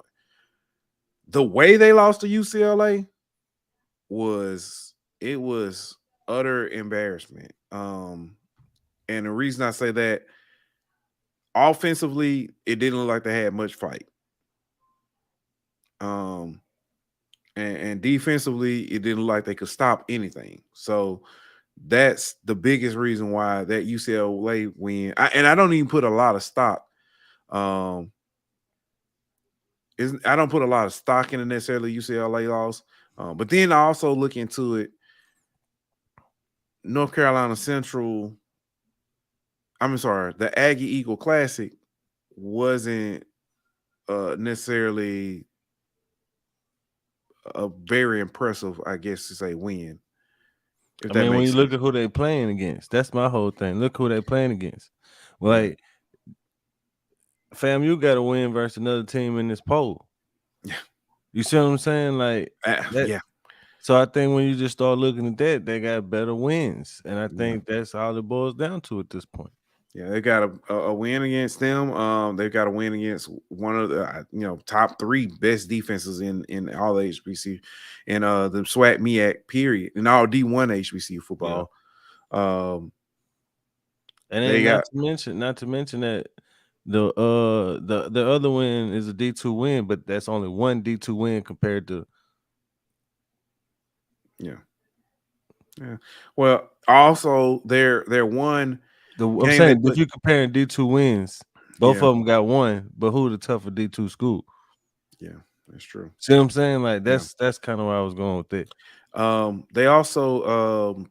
S2: The way they lost to UCLA was utter embarrassment. And the reason I say that, offensively, it didn't look like they had much fight. And defensively, it didn't look like they could stop anything. So that's the biggest reason why that UCLA win. I don't even put a lot of stock I don't put a lot of stock in it necessarily UCLA loss, but then I also look into it. North Carolina Central. I'm sorry, the Aggie Eagle Classic wasn't necessarily a very impressive, I guess to say, win. If
S3: I
S2: that
S3: mean, when
S2: makes
S3: you
S2: sense.
S3: look at who they playing against, that's my whole thing. Look who they playing against. Like, fam, you got to win versus another team in this poll.
S2: Yeah.
S3: You see what I'm saying? Like,
S2: yeah.
S3: So I think when you just start looking at that, they got better wins, and I think that's all it boils down to at this point.
S2: Yeah, they got a win against them. They've got a win against one of the top 3 best defenses in all the HBCU and the SWAC MEAC period in all D1 HBCU football.
S3: Yeah. And then not to mention that the other win is a D2 win, but that's only one D2 win compared to.
S2: Yeah. Well, also they're one.
S3: I'm saying if you comparing D2 wins, both of them got one, but who the tougher D2 school?
S2: Yeah, that's true.
S3: See what I'm saying? Like that's kind of where I was going with it.
S2: They also I'm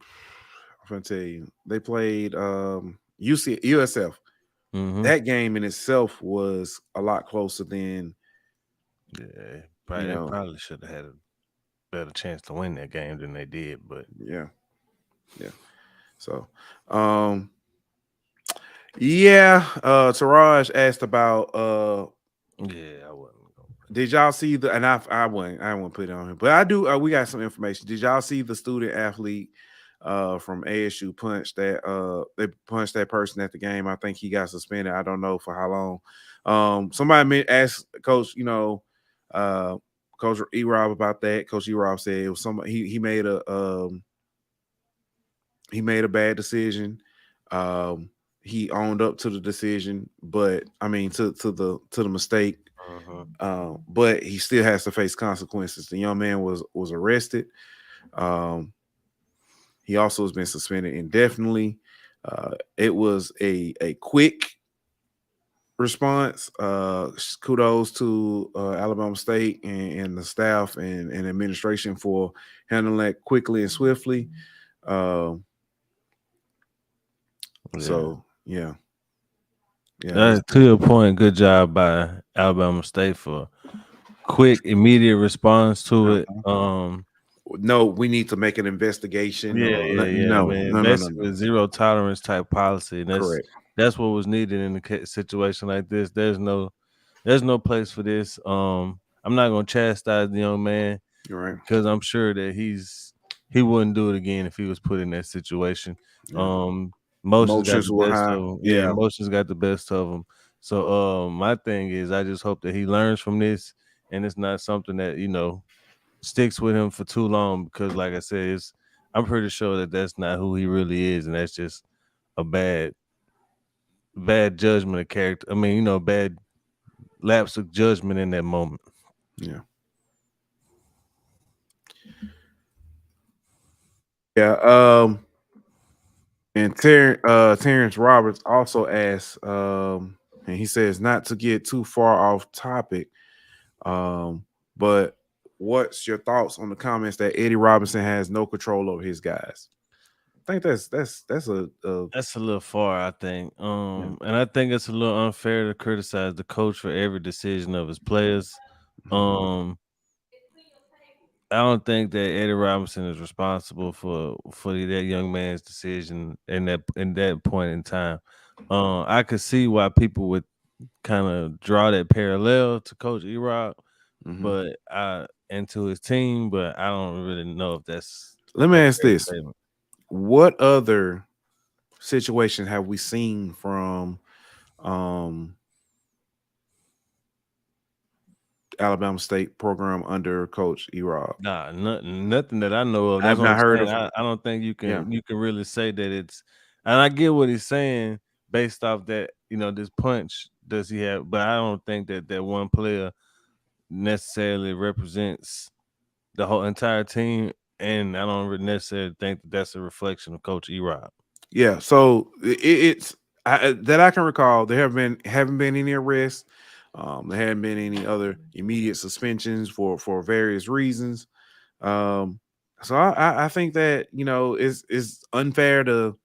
S2: gonna tell you, they played USF.
S3: Mm-hmm.
S2: That game in itself was a lot closer than.
S3: Yeah, probably, they probably should have had a better chance to win that game than they did, but
S2: yeah. So, Taraj asked about
S3: I wasn't.
S2: Did y'all see the? And I wouldn't put it on him, but I do. We got some information. Did y'all see the student athlete from ASU punch that they punched that person at the game? I think he got suspended. I don't know for how long. Somebody asked Coach, Coach E-Rob about that. Coach E-Rob said it was somebody he made a bad decision. He owned up to the decision, but I mean to the mistake. But he still has to face consequences. The young man was arrested. He also has been suspended indefinitely. It was a quick response. Kudos to Alabama State and the staff and administration for handling that quickly and swiftly. So yeah.
S3: To your point, good job by Alabama State for quick, immediate response to it.
S2: No, we need to make an investigation.
S3: No. Basically, zero tolerance type policy. And
S2: correct.
S3: That's what was needed in a situation like this. There's no place for this. I'm not gonna chastise the young man,
S2: right?
S3: Because I'm sure that he wouldn't do it again if he was put in that situation. Emotions got the best of him. Yeah, emotions got the best of him. So my thing is, I just hope that he learns from this, and it's not something that sticks with him for too long. Because, like I said, I'm pretty sure that that's not who he really is, and that's just a bad judgment of character. I mean, bad lapse of judgment in that moment.
S2: Yeah. And Terrence Roberts also asked, and he says not to get too far off topic, but what's your thoughts on the comments that Eddie Robinson has no control over his guys? I think that's
S3: a little far, I think. And I think it's a little unfair to criticize the coach for every decision of his players. I don't think that Eddie Robinson is responsible for that young man's decision in that point in time. I could see why people would kind of draw that parallel to Coach E-Rob, but and to his team, but I don't really know if that's.
S2: Let me ask this: what other situation have we seen from Alabama State program under Coach E-Rob?
S3: Nah, nothing that I know of.
S2: I've not heard of.
S3: I don't think you can really say that it's. And I get what he's saying based off that this punch does he have, but I don't think that one player necessarily represents the whole entire team, and I don't necessarily think that that's a reflection of Coach E-Rob.
S2: Yeah, so it's that I can recall. There haven't been any arrests. There hadn't been any other immediate suspensions for various reasons. So I think that, you know, it's unfair to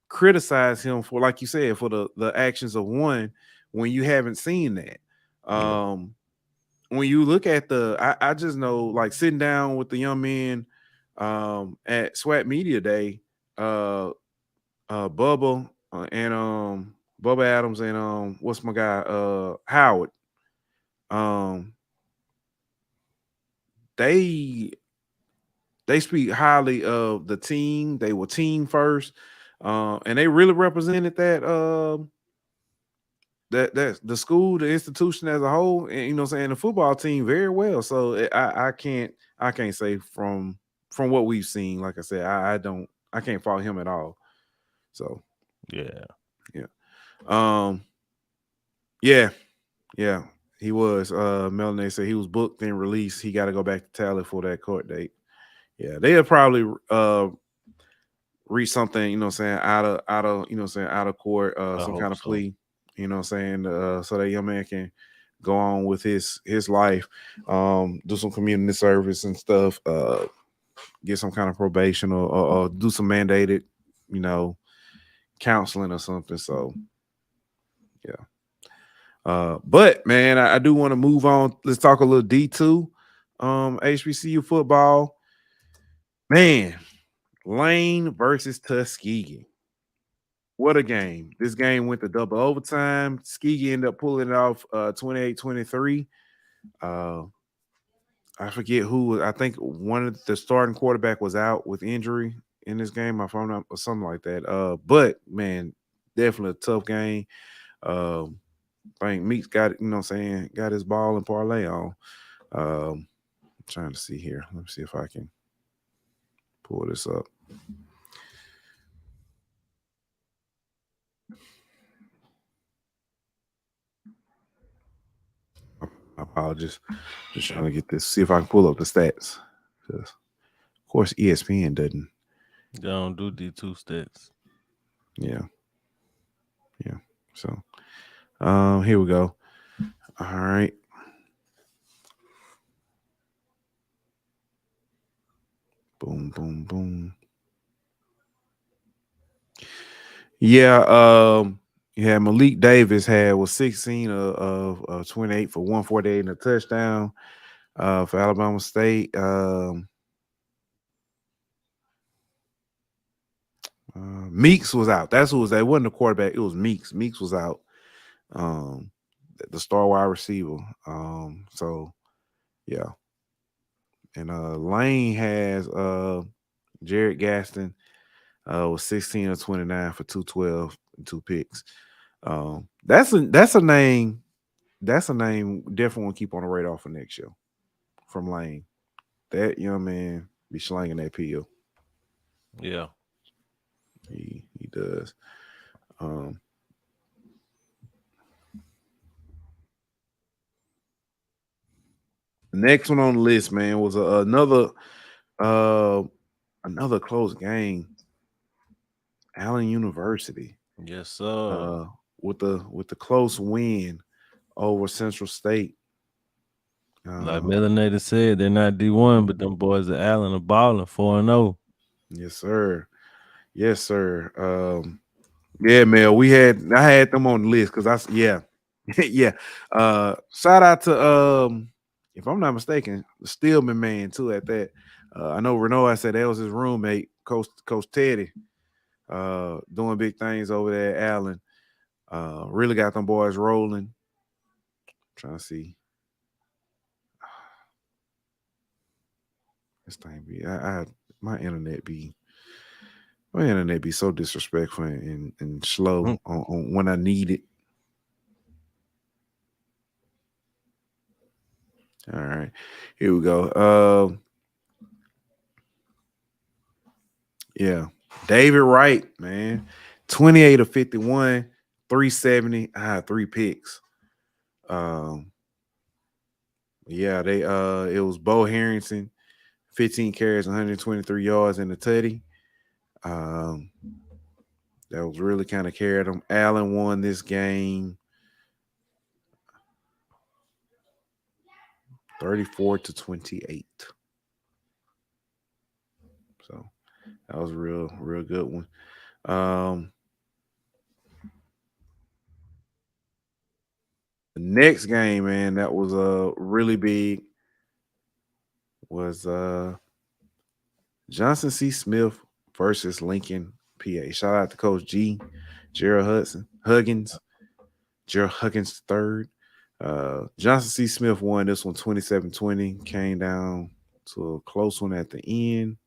S2: criticize him for, like you said, for the actions of one when you haven't seen that. When you look at I just know, like, sitting down with the young men at SWAC Media Day, Bubba and Bubba Adams and what's my guy Howard, they speak highly of the team. They were team first, and they really represented that the school, the institution as a whole, and, you know what I'm saying, the football team very well. So I can't say from what we've seen, like I said, I can't fault him at all. So
S3: yeah.
S2: Yeah, he was. Melanie said he was booked and released. He got to go back to Tally for that court date. Yeah, they'll probably reach something, you know what I'm saying, out of you know what I'm saying, out of court, some kind of plea, you know what I'm saying, so that young man can go on with his life, do some community service and stuff, get some kind of probation or do some mandated, you know, counseling or something. So yeah. But man, I do want to move on. Let's talk a little D2 HBCU football. Man, Lane versus Tuskegee. What a game. This game went to double overtime. Tuskegee ended up pulling it off 28-23. I forget who. I think one of the starting quarterback was out with injury in this game, if I'm not, or something like that. But man, definitely a tough game. I think Meeks got, you know what I'm saying, got his ball and parlay on. I'm trying to see here. Let me see if I can pull this up. My apologies. Just trying to get this, see if I can pull up the stats. Of course, ESPN doesn't.
S3: They don't do D2 stats.
S2: Yeah. So, here we go. All right. Boom, boom, boom. Yeah. Yeah, Malik Davis was 16 of 28 for 148 and a touchdown for Alabama State. Meeks was out. That's who was that. It wasn't the quarterback. It was Meeks. Meeks was out. The star wide receiver. So yeah. And Lane has Jared Gaston was 16 of 29 for 212 and 2 picks. That's a name. That's a name definitely want to keep on the radar for next year from Lane. That young man be slanging that peel.
S3: Yeah.
S2: He does. The next one on the list, man, was another close game. Allen University.
S3: Yes, sir.
S2: With the close win over Central State.
S3: Like Melanator said, they're not D1, but them boys at Allen are balling 4-0.
S2: Yes, sir. Yes, sir. Yeah, man. I had them on the list because yeah. Shout out to if I'm not mistaken, the Stillman man too at that. I know Renault, I said that was his roommate, Coach Teddy, doing big things over there at Allen. Really got them boys rolling. Trying to see. This thing be my internet be so disrespectful and slow on when I need it. All right, here we go. Yeah, David Wright, man, 28 of 51, 370. I had 3 picks. Yeah, it was Bo Harrington, 15 carries, 123 yards in the tutty. That was really kind of carried him. Allen won this game.
S1: 34-28. So that was a real good one. The next game, man, that was really big was Johnson C. Smith versus Lincoln, PA. Shout out to Coach G, Gerald Huggins III. Johnson C. Smith won this one 27-20. Came down to a close one at the end.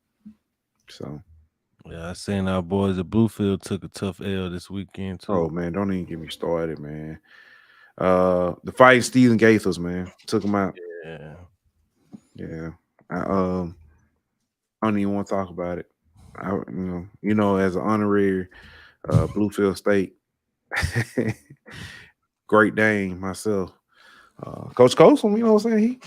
S1: So
S3: yeah, I seen our boys at Bluefield took a tough L this weekend too.
S1: oh man, don't even get me started, man. The Fighting Stephen Gaithers, man, took him out. Yeah. I don't even want to talk about it. You know, as an honorary Bluefield State Great Dane myself, Coach Coastal, you know what I'm saying?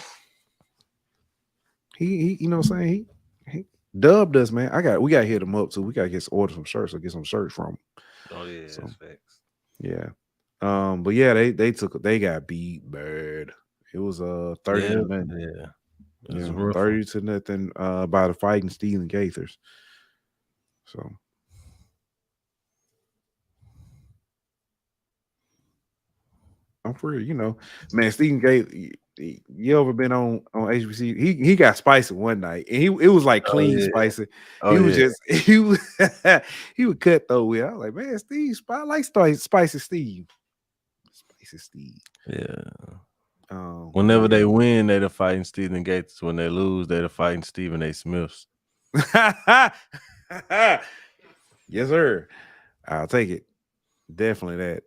S1: He you know what I'm saying? He dubbed us, man. We gotta hit him up too. We gotta order some shirts or get some shirts from him.
S3: Oh yeah, that's facts.
S1: Yeah. But yeah, they got beat bad. It was 30-0.
S3: Yeah.
S1: Yeah, 30-0 by the Fighting Stephen Gaithers. So I'm for real, you know, man. Stephen Gaithers, you ever been on HBCU? He got spicy one night, and it was like clean spicy. He was just he would cut though with. I was like, man, Steve, I like spicy Steve. Spicy Steve.
S3: Yeah. Whenever they win, they're the Fighting Stephen Gates. When they lose, they're the Fighting Stephen A. Smiths.
S1: Yes, sir. I'll take it. Definitely that.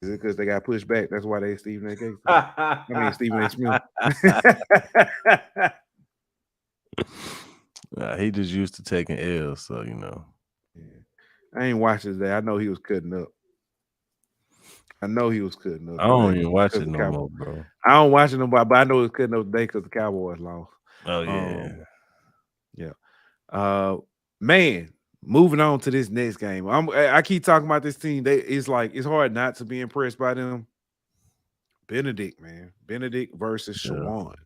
S1: Is it because they got pushed back? That's why they Stephen A. Gates. I mean Stephen A. Smith.
S3: He just used to taking L's, so you know.
S1: Yeah. I ain't watching that. I know he was cutting up.
S3: I don't even watch it no more, bro.
S1: I don't watch it no more, but I know he was cutting up today because the Cowboys lost.
S3: Oh yeah.
S1: Yeah. Man, moving on to this next game. I keep talking about this team. It's hard not to be impressed by them. Benedict, man. Benedict versus Chowan.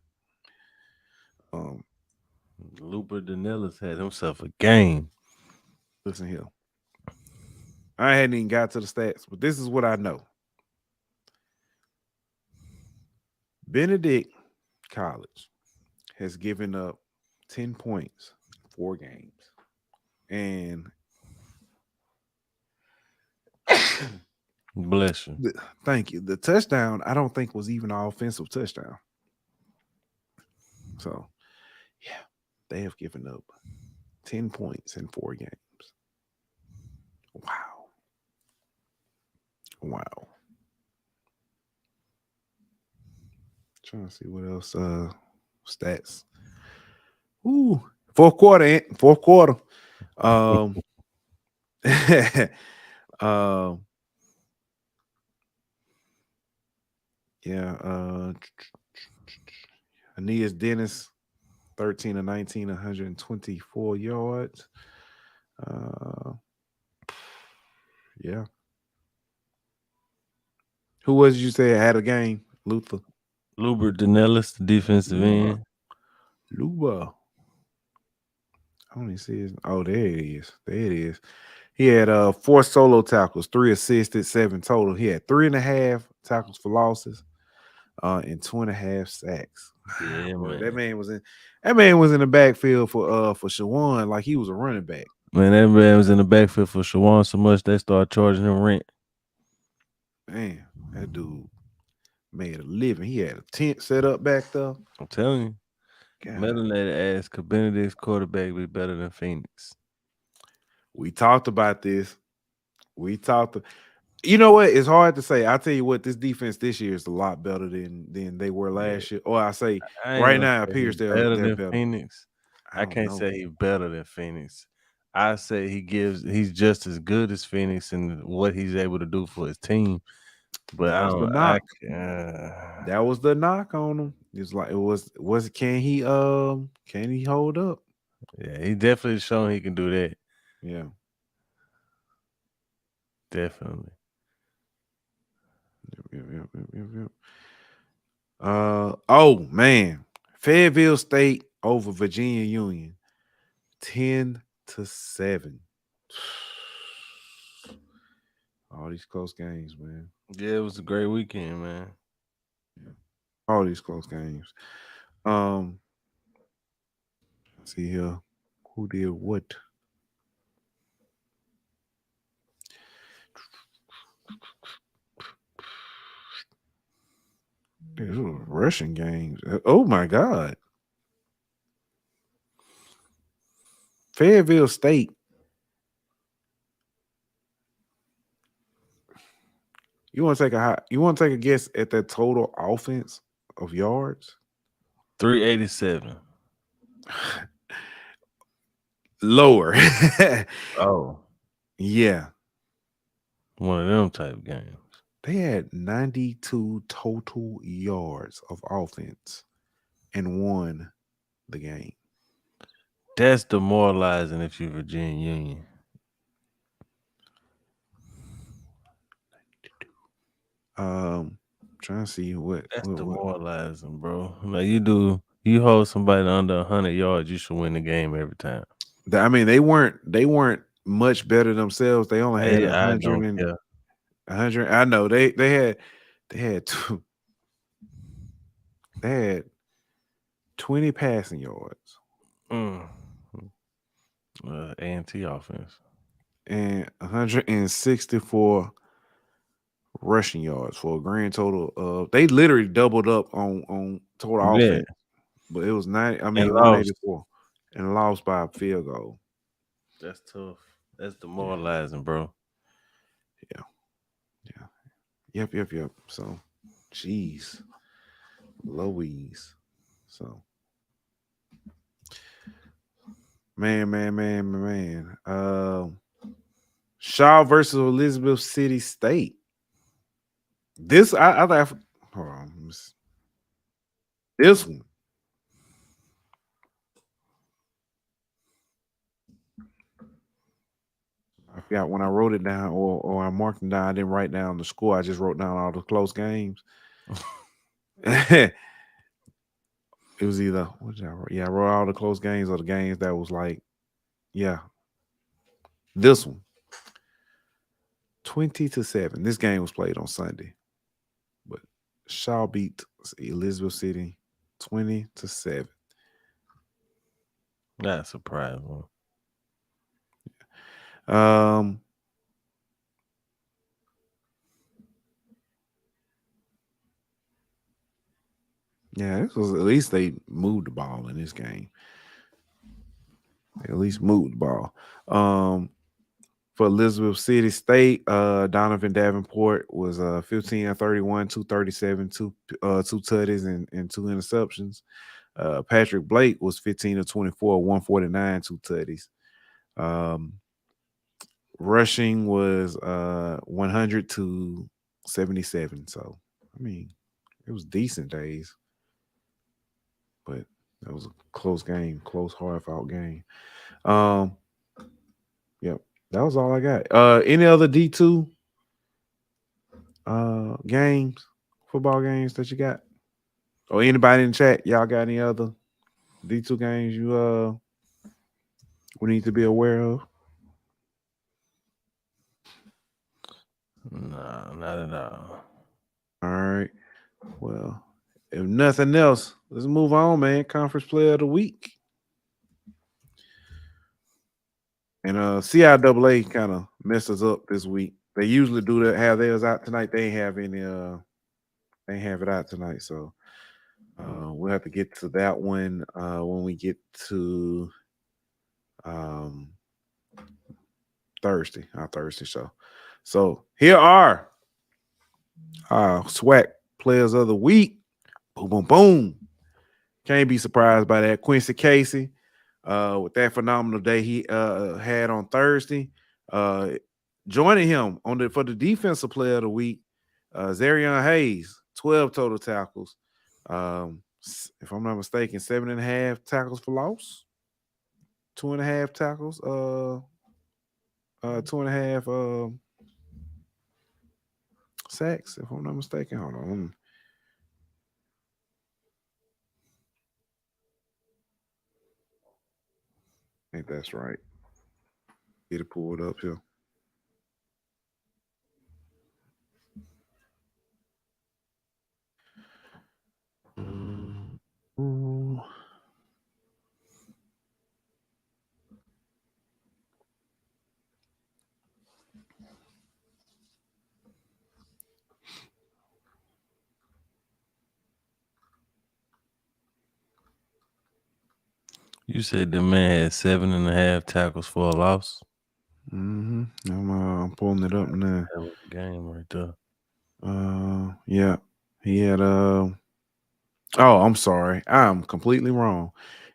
S3: Luper Danellis had himself a game.
S1: Listen here. I hadn't even got to the stats, but this is what I know. Benedict College has given up 10 points in 4 games. And
S3: bless you.
S1: Thank you. The touchdown, I don't think was even an offensive touchdown. So, yeah, they have given up 10 points in 4 games. Wow. Trying to see what else. Stats. Ooh, fourth quarter. Aeneas Dennis, 13 of 19, 124 yards. Yeah. Who was you say had a game? Luber
S3: Danellis, the defensive end.
S1: Luba. I don't even see his. Oh, there it is. He had 4 solo tackles, 3 assisted, 7 total. He had 3.5 tackles for losses, and 2.5 sacks.
S3: Yeah, man.
S1: That man was in the backfield for Chowan like he was a running back.
S3: Man, that man was in the backfield for Chowan so much they started charging him rent.
S1: Man, that dude made a living. He had a tent set up back there.
S3: I'm telling you. Melanated ass, could Benedict's quarterback be better than Phoenix?
S1: We talked about this. You know what? It's hard to say. I'll tell you what, this defense this year is a lot better than they were last year. Or I say right now it appears they're
S3: better than
S1: better.
S3: Phoenix. I can't say he's better than Phoenix. I say he's just as good as Phoenix and what he's able to do for his team. But
S1: that was the knock on him. It's like can he hold up?
S3: Yeah, he definitely shown he can do that.
S1: Yeah.
S3: Definitely.
S2: Yep. Oh man, Fayetteville State over Virginia Union, 10-7. All these close games, man.
S3: Yeah, it was a great weekend, man.
S2: All these close games. Let's see here, who did what? These were Russian games. Oh my God. Fayetteville State. You want to take a guess at the total offense of yards?
S3: 387.
S2: Lower.
S3: Oh.
S2: Yeah.
S3: One of them type games.
S2: They had 92 total yards of offense and won the game.
S3: That's demoralizing if you're Virginia Union.
S2: Trying to see what.
S3: That's demoralizing, bro. Like you hold somebody under 100 yards, you should win the game every time.
S2: I mean, they weren't much better themselves. They only had 100. I know they had 20 passing yards.
S3: A&T offense.
S2: And 164 rushing yards for a grand total of, they literally doubled up on total offense. But it was 184 and lost by a field goal.
S3: That's tough. That's demoralizing, bro.
S2: Yeah. Yep. So, jeez. Louise. So, man. Shaw versus Elizabeth City State. This I hold on. This one. I forgot when I wrote it down or I marked them down. I didn't write down the score. I just wrote down all the close games. It was either, what did I write? Yeah, I wrote all the close games or the games that was like, yeah. This one. 20-7. This game was played on Sunday. But Shaw beat Elizabeth City 20-7.
S3: Not surprising.
S2: Yeah, this was, at least they moved the ball in this game. They at least moved the ball. For Elizabeth City State, Donovan Davenport was 15-31, 237, two tutties and 2 interceptions. Patrick Blake was 15-24, 149, 2 tutties. Rushing was 100-77. So, I mean, it was decent days. But that was a close game, close, hard-fought game. Yep, that was all I got. Any other D2 games, football games that you got? Or anybody in the chat, y'all got any other D2 games you we need to be aware of?
S3: No, not at all.
S2: All right. Well, if nothing else, let's move on, man. Conference Player of the Week. And CIAA kind of messed us up this week. They usually do that, have theirs out tonight. They ain't have any they ain't have it out tonight. So we'll have to get to that one when we get to Thursday, our Thursday show. So here are our SWAC Players of the Week. Boom, boom, boom. Can't be surprised by that. Quincy Casey, with that phenomenal day he had on Thursday. Joining him for the Defensive Player of the Week, Zarion Hayes, 12 total tackles. If I'm not mistaken, 7.5 tackles for loss, 2.5 tackles, 2.5 sacks, if I'm not mistaken. Hold on. I think that's right. Get it pulled up here.
S3: You said the man had 7.5 tackles for a loss.
S2: I'm pulling it up now.
S3: That was a game right there.
S2: Yeah, he had Oh, I'm sorry, I'm completely wrong.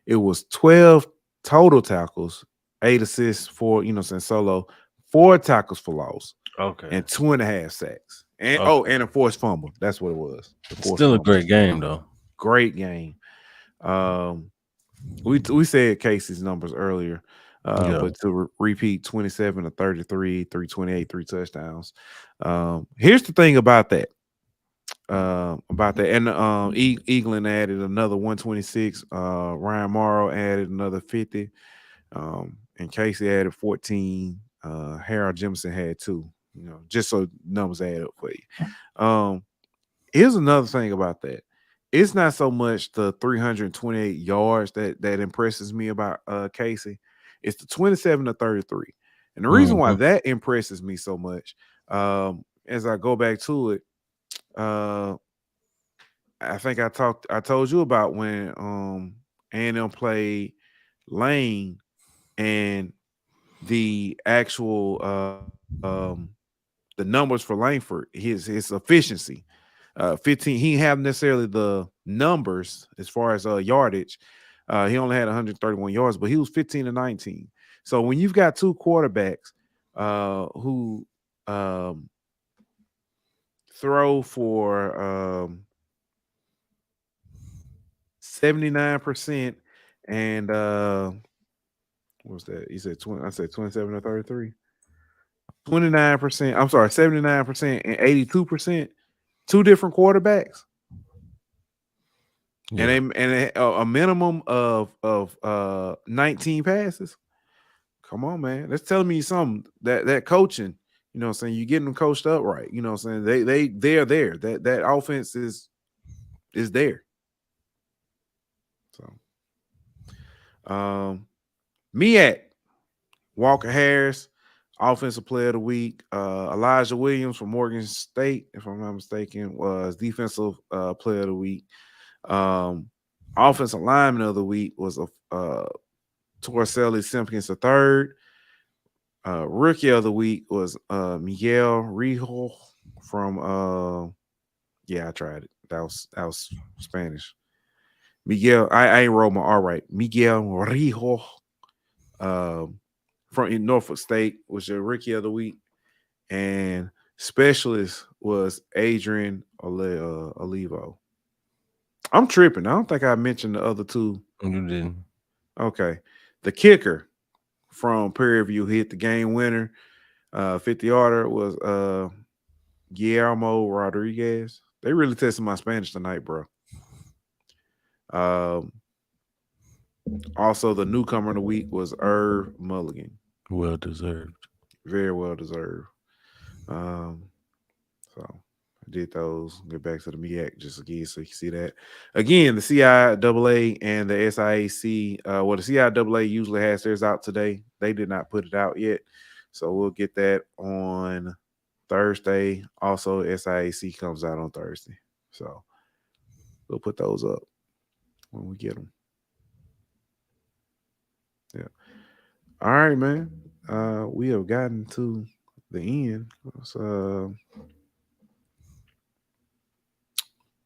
S2: It was 12 total tackles, 8 assists for solo, 4 tackles for loss, and 2.5 sacks, and and a forced fumble. That's what it was.
S3: Still a great game though.
S2: Great game. We said Casey's numbers earlier, but to repeat, 27 to 33, 328, 3 touchdowns. Here's the thing about that. And Eaglin added another 126. Ryan Morrow added another 50. And Casey added 14. Harold Jemison had 2. Just so numbers add up for you. Here's another thing about that. It's not so much the 328 yards that impresses me about Casey. It's the 27 to 33. And the reason why that impresses me so much, as I go back to it, I think I told you about when A&M played Lane and the actual the numbers for Langford, his efficiency. 15, he didn't have necessarily the numbers as far as yardage. He only had 131 yards, but he was 15 to 19. So when you've got 2 quarterbacks who throw for 79% and what was that? He said 20. I said 27 to 33. 29%. I'm sorry, 79% and 82%. 2 different quarterbacks. Yeah. And a minimum of 19 passes. Come on, man. That's telling me something. That coaching, you know what I'm saying? You getting them coached up right. You know what I'm saying? They're there. That offense is there. So MEAC, Walker Harris, Offensive Player of the Week. Elijah Williams from Morgan State, if I'm not mistaken, was Defensive Player of the Week. Offensive Lineman of the Week was Torselli Simpkins III. Rookie of the Week was Miguel Rijo from I tried it. That was Spanish. Miguel, I ain't rolled my R right. Miguel Rijo from Norfolk State was your Rookie of the Week. And specialist was Adrian Olivo. I'm tripping. I don't think I mentioned the other 2.
S3: You didn't.
S2: Okay. The kicker from Prairie View hit the game winner. 50-yarder was Guillermo Rodriguez. They really tested my Spanish tonight, bro. Also, the newcomer of the week was Irv Mulligan.
S3: Well deserved.
S2: Very well deserved. So I did those. Get back to the MEAC just again so you can see that. Again, the CIAA and the SIAC. The CIAA usually has theirs out today. They did not put it out yet. So we'll get that on Thursday. Also, SIAC comes out on Thursday. So we'll put those up when we get them. Yeah. All right, man. We have gotten to the end. So,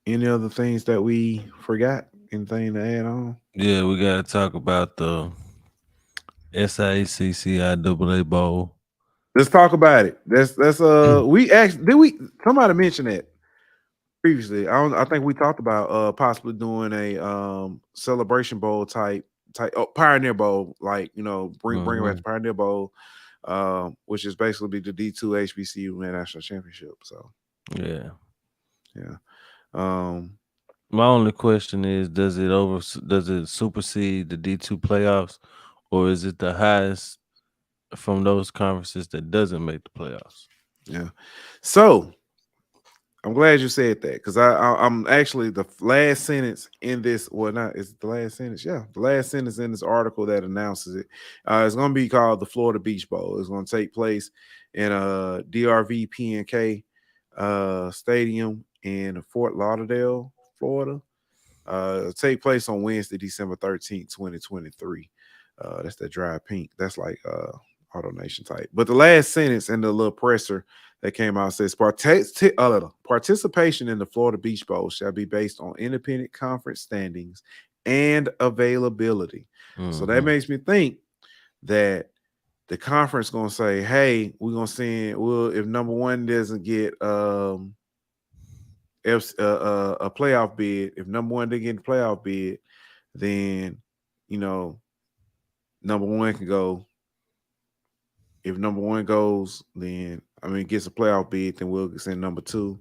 S2: any other things that we forgot? Anything to add on?
S3: Yeah, we got to talk about the SIAC CIAA Bowl.
S2: Let's talk about it. That's we actually somebody mentioned that previously. I think we talked about possibly doing a Celebration Bowl type Pioneer Bowl, like bring back the Pioneer Bowl, which is basically the D2 HBCU National Championship. So
S3: Yeah.
S2: My
S3: only question is, does it supersede the D2 playoffs, or is it the highest from those conferences that doesn't make the playoffs?
S2: Yeah. So I'm glad you said that, because I'm actually the last sentence in this. Well, not is it the last sentence? Yeah, the last sentence in this article that announces it. It's going to be called the Florida Beach Bowl. It's going to take place in DRV PNK Stadium in Fort Lauderdale, Florida. It'll take place on Wednesday, December 13th, 2023. That's that dry pink. That's like Auto Nation type. But the last sentence in the little presser that came out says participation in the Florida Beach Bowl shall be based on independent conference standings and availability. So that makes me think that the conference gonna say, hey, we're gonna send, well, if number one doesn't get a playoff bid, if number one didn't get a playoff bid, then number one can go. If number one goes, then gets a playoff bid, then we'll send number two.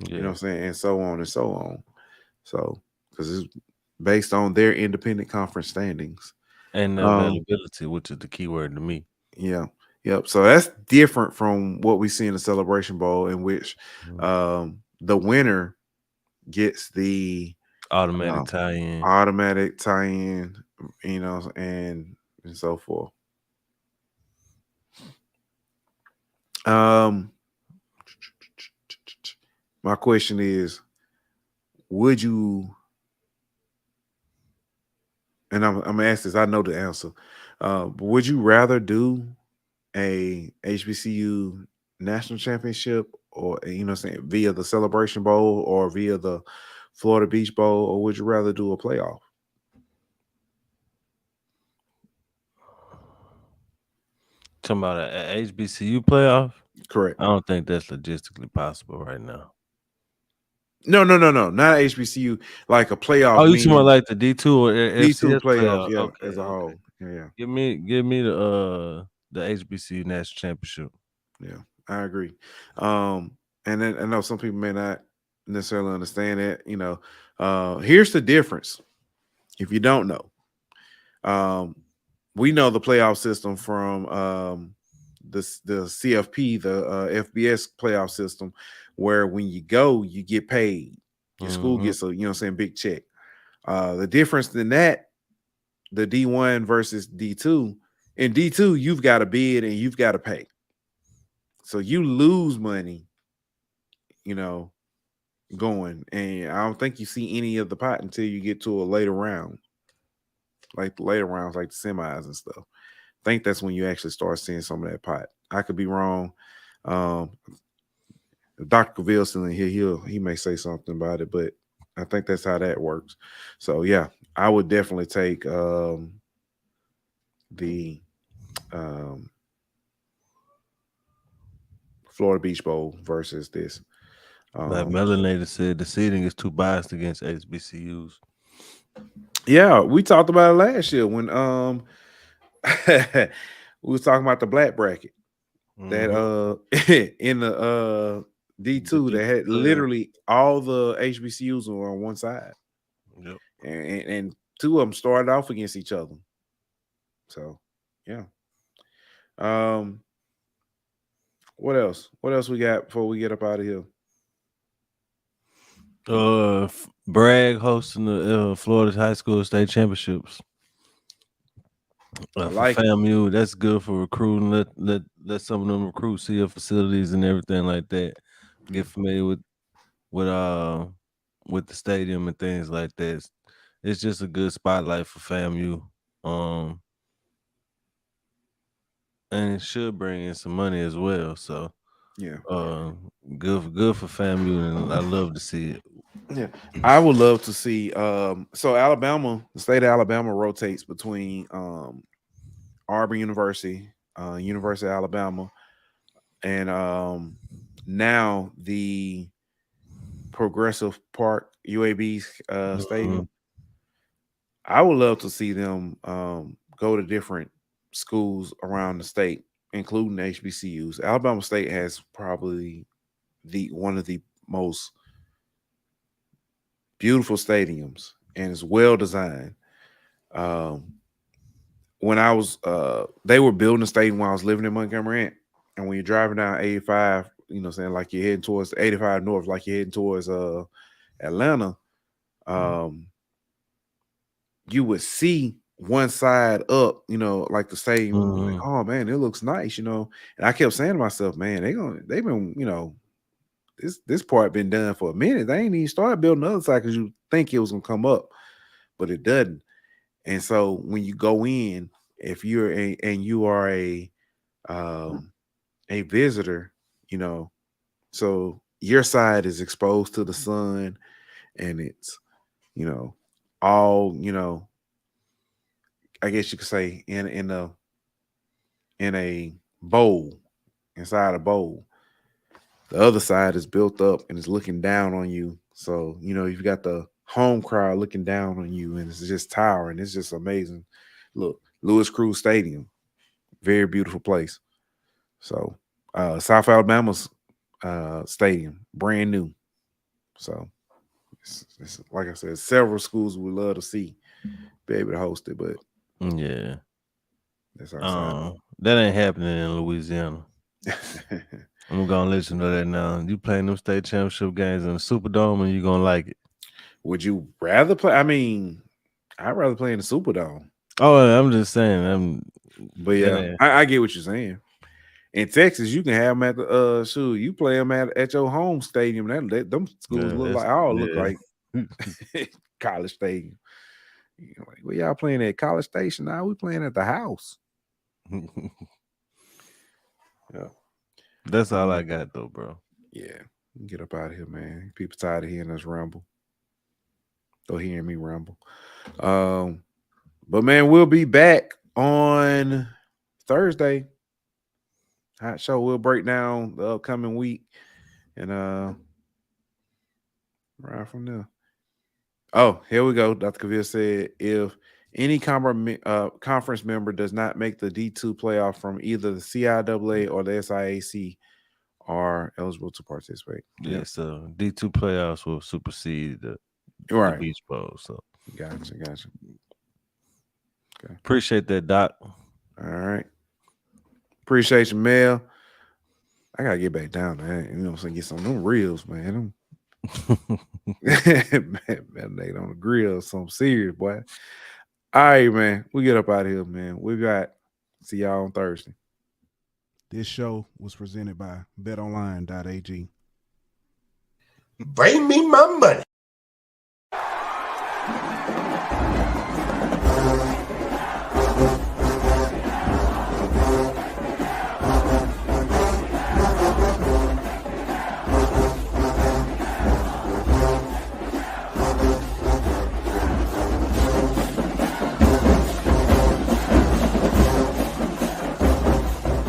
S2: Yeah. You know what I'm saying? And so on and so on. So, because it's based on their independent conference standings.
S3: And the availability, which is the key word to me.
S2: Yeah. Yep. So that's different from what we see in the Celebration Bowl, in which the winner gets the
S3: automatic tie-in,
S2: and so forth. My question is, would you, and I'm gonna ask this, I know the answer, but would you rather do a HBCU national championship, or saying via the Celebration Bowl or via the Florida Beach Bowl, or would you rather do a playoff?
S3: Talking about an HBCU playoff?
S2: Correct.
S3: I don't think that's logistically possible right now.
S2: No, not HBCU, like a playoff.
S3: Oh, you talking about like the D2 or
S2: D2 playoff, yeah,
S3: okay,
S2: as a whole. Yeah.
S3: Give me the HBCU national championship.
S2: Yeah, I agree. And then I know some people may not necessarily understand that. Here's the difference. If you don't know, we know the playoff system from the CFP, the FBS playoff system, where when you go, you get paid. Your school gets a big check. The difference in that, the D1 versus D2. In D2, you've got to bid and you've got to pay. So you lose money, going. And I don't think you see any of the pot until you get to a later round. Like the later rounds, like the semis and stuff. I think that's when you actually start seeing some of that pot. I could be wrong. Dr. Cavilson in here, he may say something about it, but I think that's how that works. So yeah, I would definitely take the Florida Beach Bowl versus this.
S3: Like Melanator said, the seeding is too biased against HBCUs.
S2: Yeah, we talked about it last year when we was talking about the black bracket that in the D2 that had literally all the HBCUs were on one side.
S3: Yep.
S2: And two of them started off against each other. So yeah. What else? What else we got before we get up out of here?
S3: Bragg hosting the Florida High School State Championships. Like for FAMU, that's good for recruiting. Let some of them recruits see your facilities and everything like that. Get familiar with the stadium and things like that. It's just a good spotlight for FAMU. And it should bring in some money as well. So
S2: yeah,
S3: good for FAMU, and I love to see it.
S2: Yeah, I would love to see. So Alabama, the state of Alabama rotates between Auburn University, University of Alabama, and now the Progressive Park UAB stadium. I would love to see them go to different schools around the state, including HBCUs. Alabama State has probably one of the
S1: most beautiful stadiums, and it's well designed. When I was they were building a stadium when I was living in Montgomery, and when you're driving down 85, you know, saying like you're heading towards 85 North, like you're heading towards Atlanta, you would see one side up, you know, like the stadium. Like, oh man, it looks nice, you know. And I kept saying to myself, man, they've been, you know, this part been done for a minute. They ain't even started building the other side because you think it was gonna come up, but it doesn't. And so when you go in, if you're you are a visitor, you know, so your side is exposed to the sun, and it's, you know, all, you know, I guess you could say in a bowl, inside a bowl. The other side is built up and is looking down on you. So, you know, you've got the home crowd looking down on you, and it's just towering. It's just amazing. Look, Louis Cruz Stadium, very beautiful place. So, South Alabama's stadium, brand new. So, it's, like I said, several schools would love to see be able to host it, but
S3: yeah,
S1: that's our side.
S3: That ain't happening in Louisiana. I'm gonna let you know that now. You playing them state championship games in the Superdome, and you gonna like it.
S1: Would you rather play? I mean, I'd rather play in the Superdome.
S3: Oh, I'm just saying.
S1: But yeah, I get what you're saying. In Texas, you can have them at the you play them at your home stadium. That them schools look like college stadium. You're like, well, y'all playing at College Station now? We playing at the house. Yeah.
S3: That's all I got though, bro.
S1: Yeah. Get up out of here, man. People tired of hearing us rumble. They're hearing me rumble. But man, we'll be back on Thursday. Hot show. We'll break down the upcoming week and right from there. Oh, here we go. Dr. Cavill said if any conference member does not make the D2 playoff from either the CIAA or the SIAC are eligible to participate.
S3: Yeah, so D2 playoffs will supersede the Beach Bowl. So
S1: gotcha. Okay.
S3: Appreciate that, Doc.
S1: All right. Appreciate you, Mel. I gotta get back down there. You know what I'm saying? Get some of them reels, man. They on the grill, something serious, boy. All right, man. We get up out of here, man. See y'all on Thursday.
S2: This show was presented by betonline.ag.
S4: Bring me my money.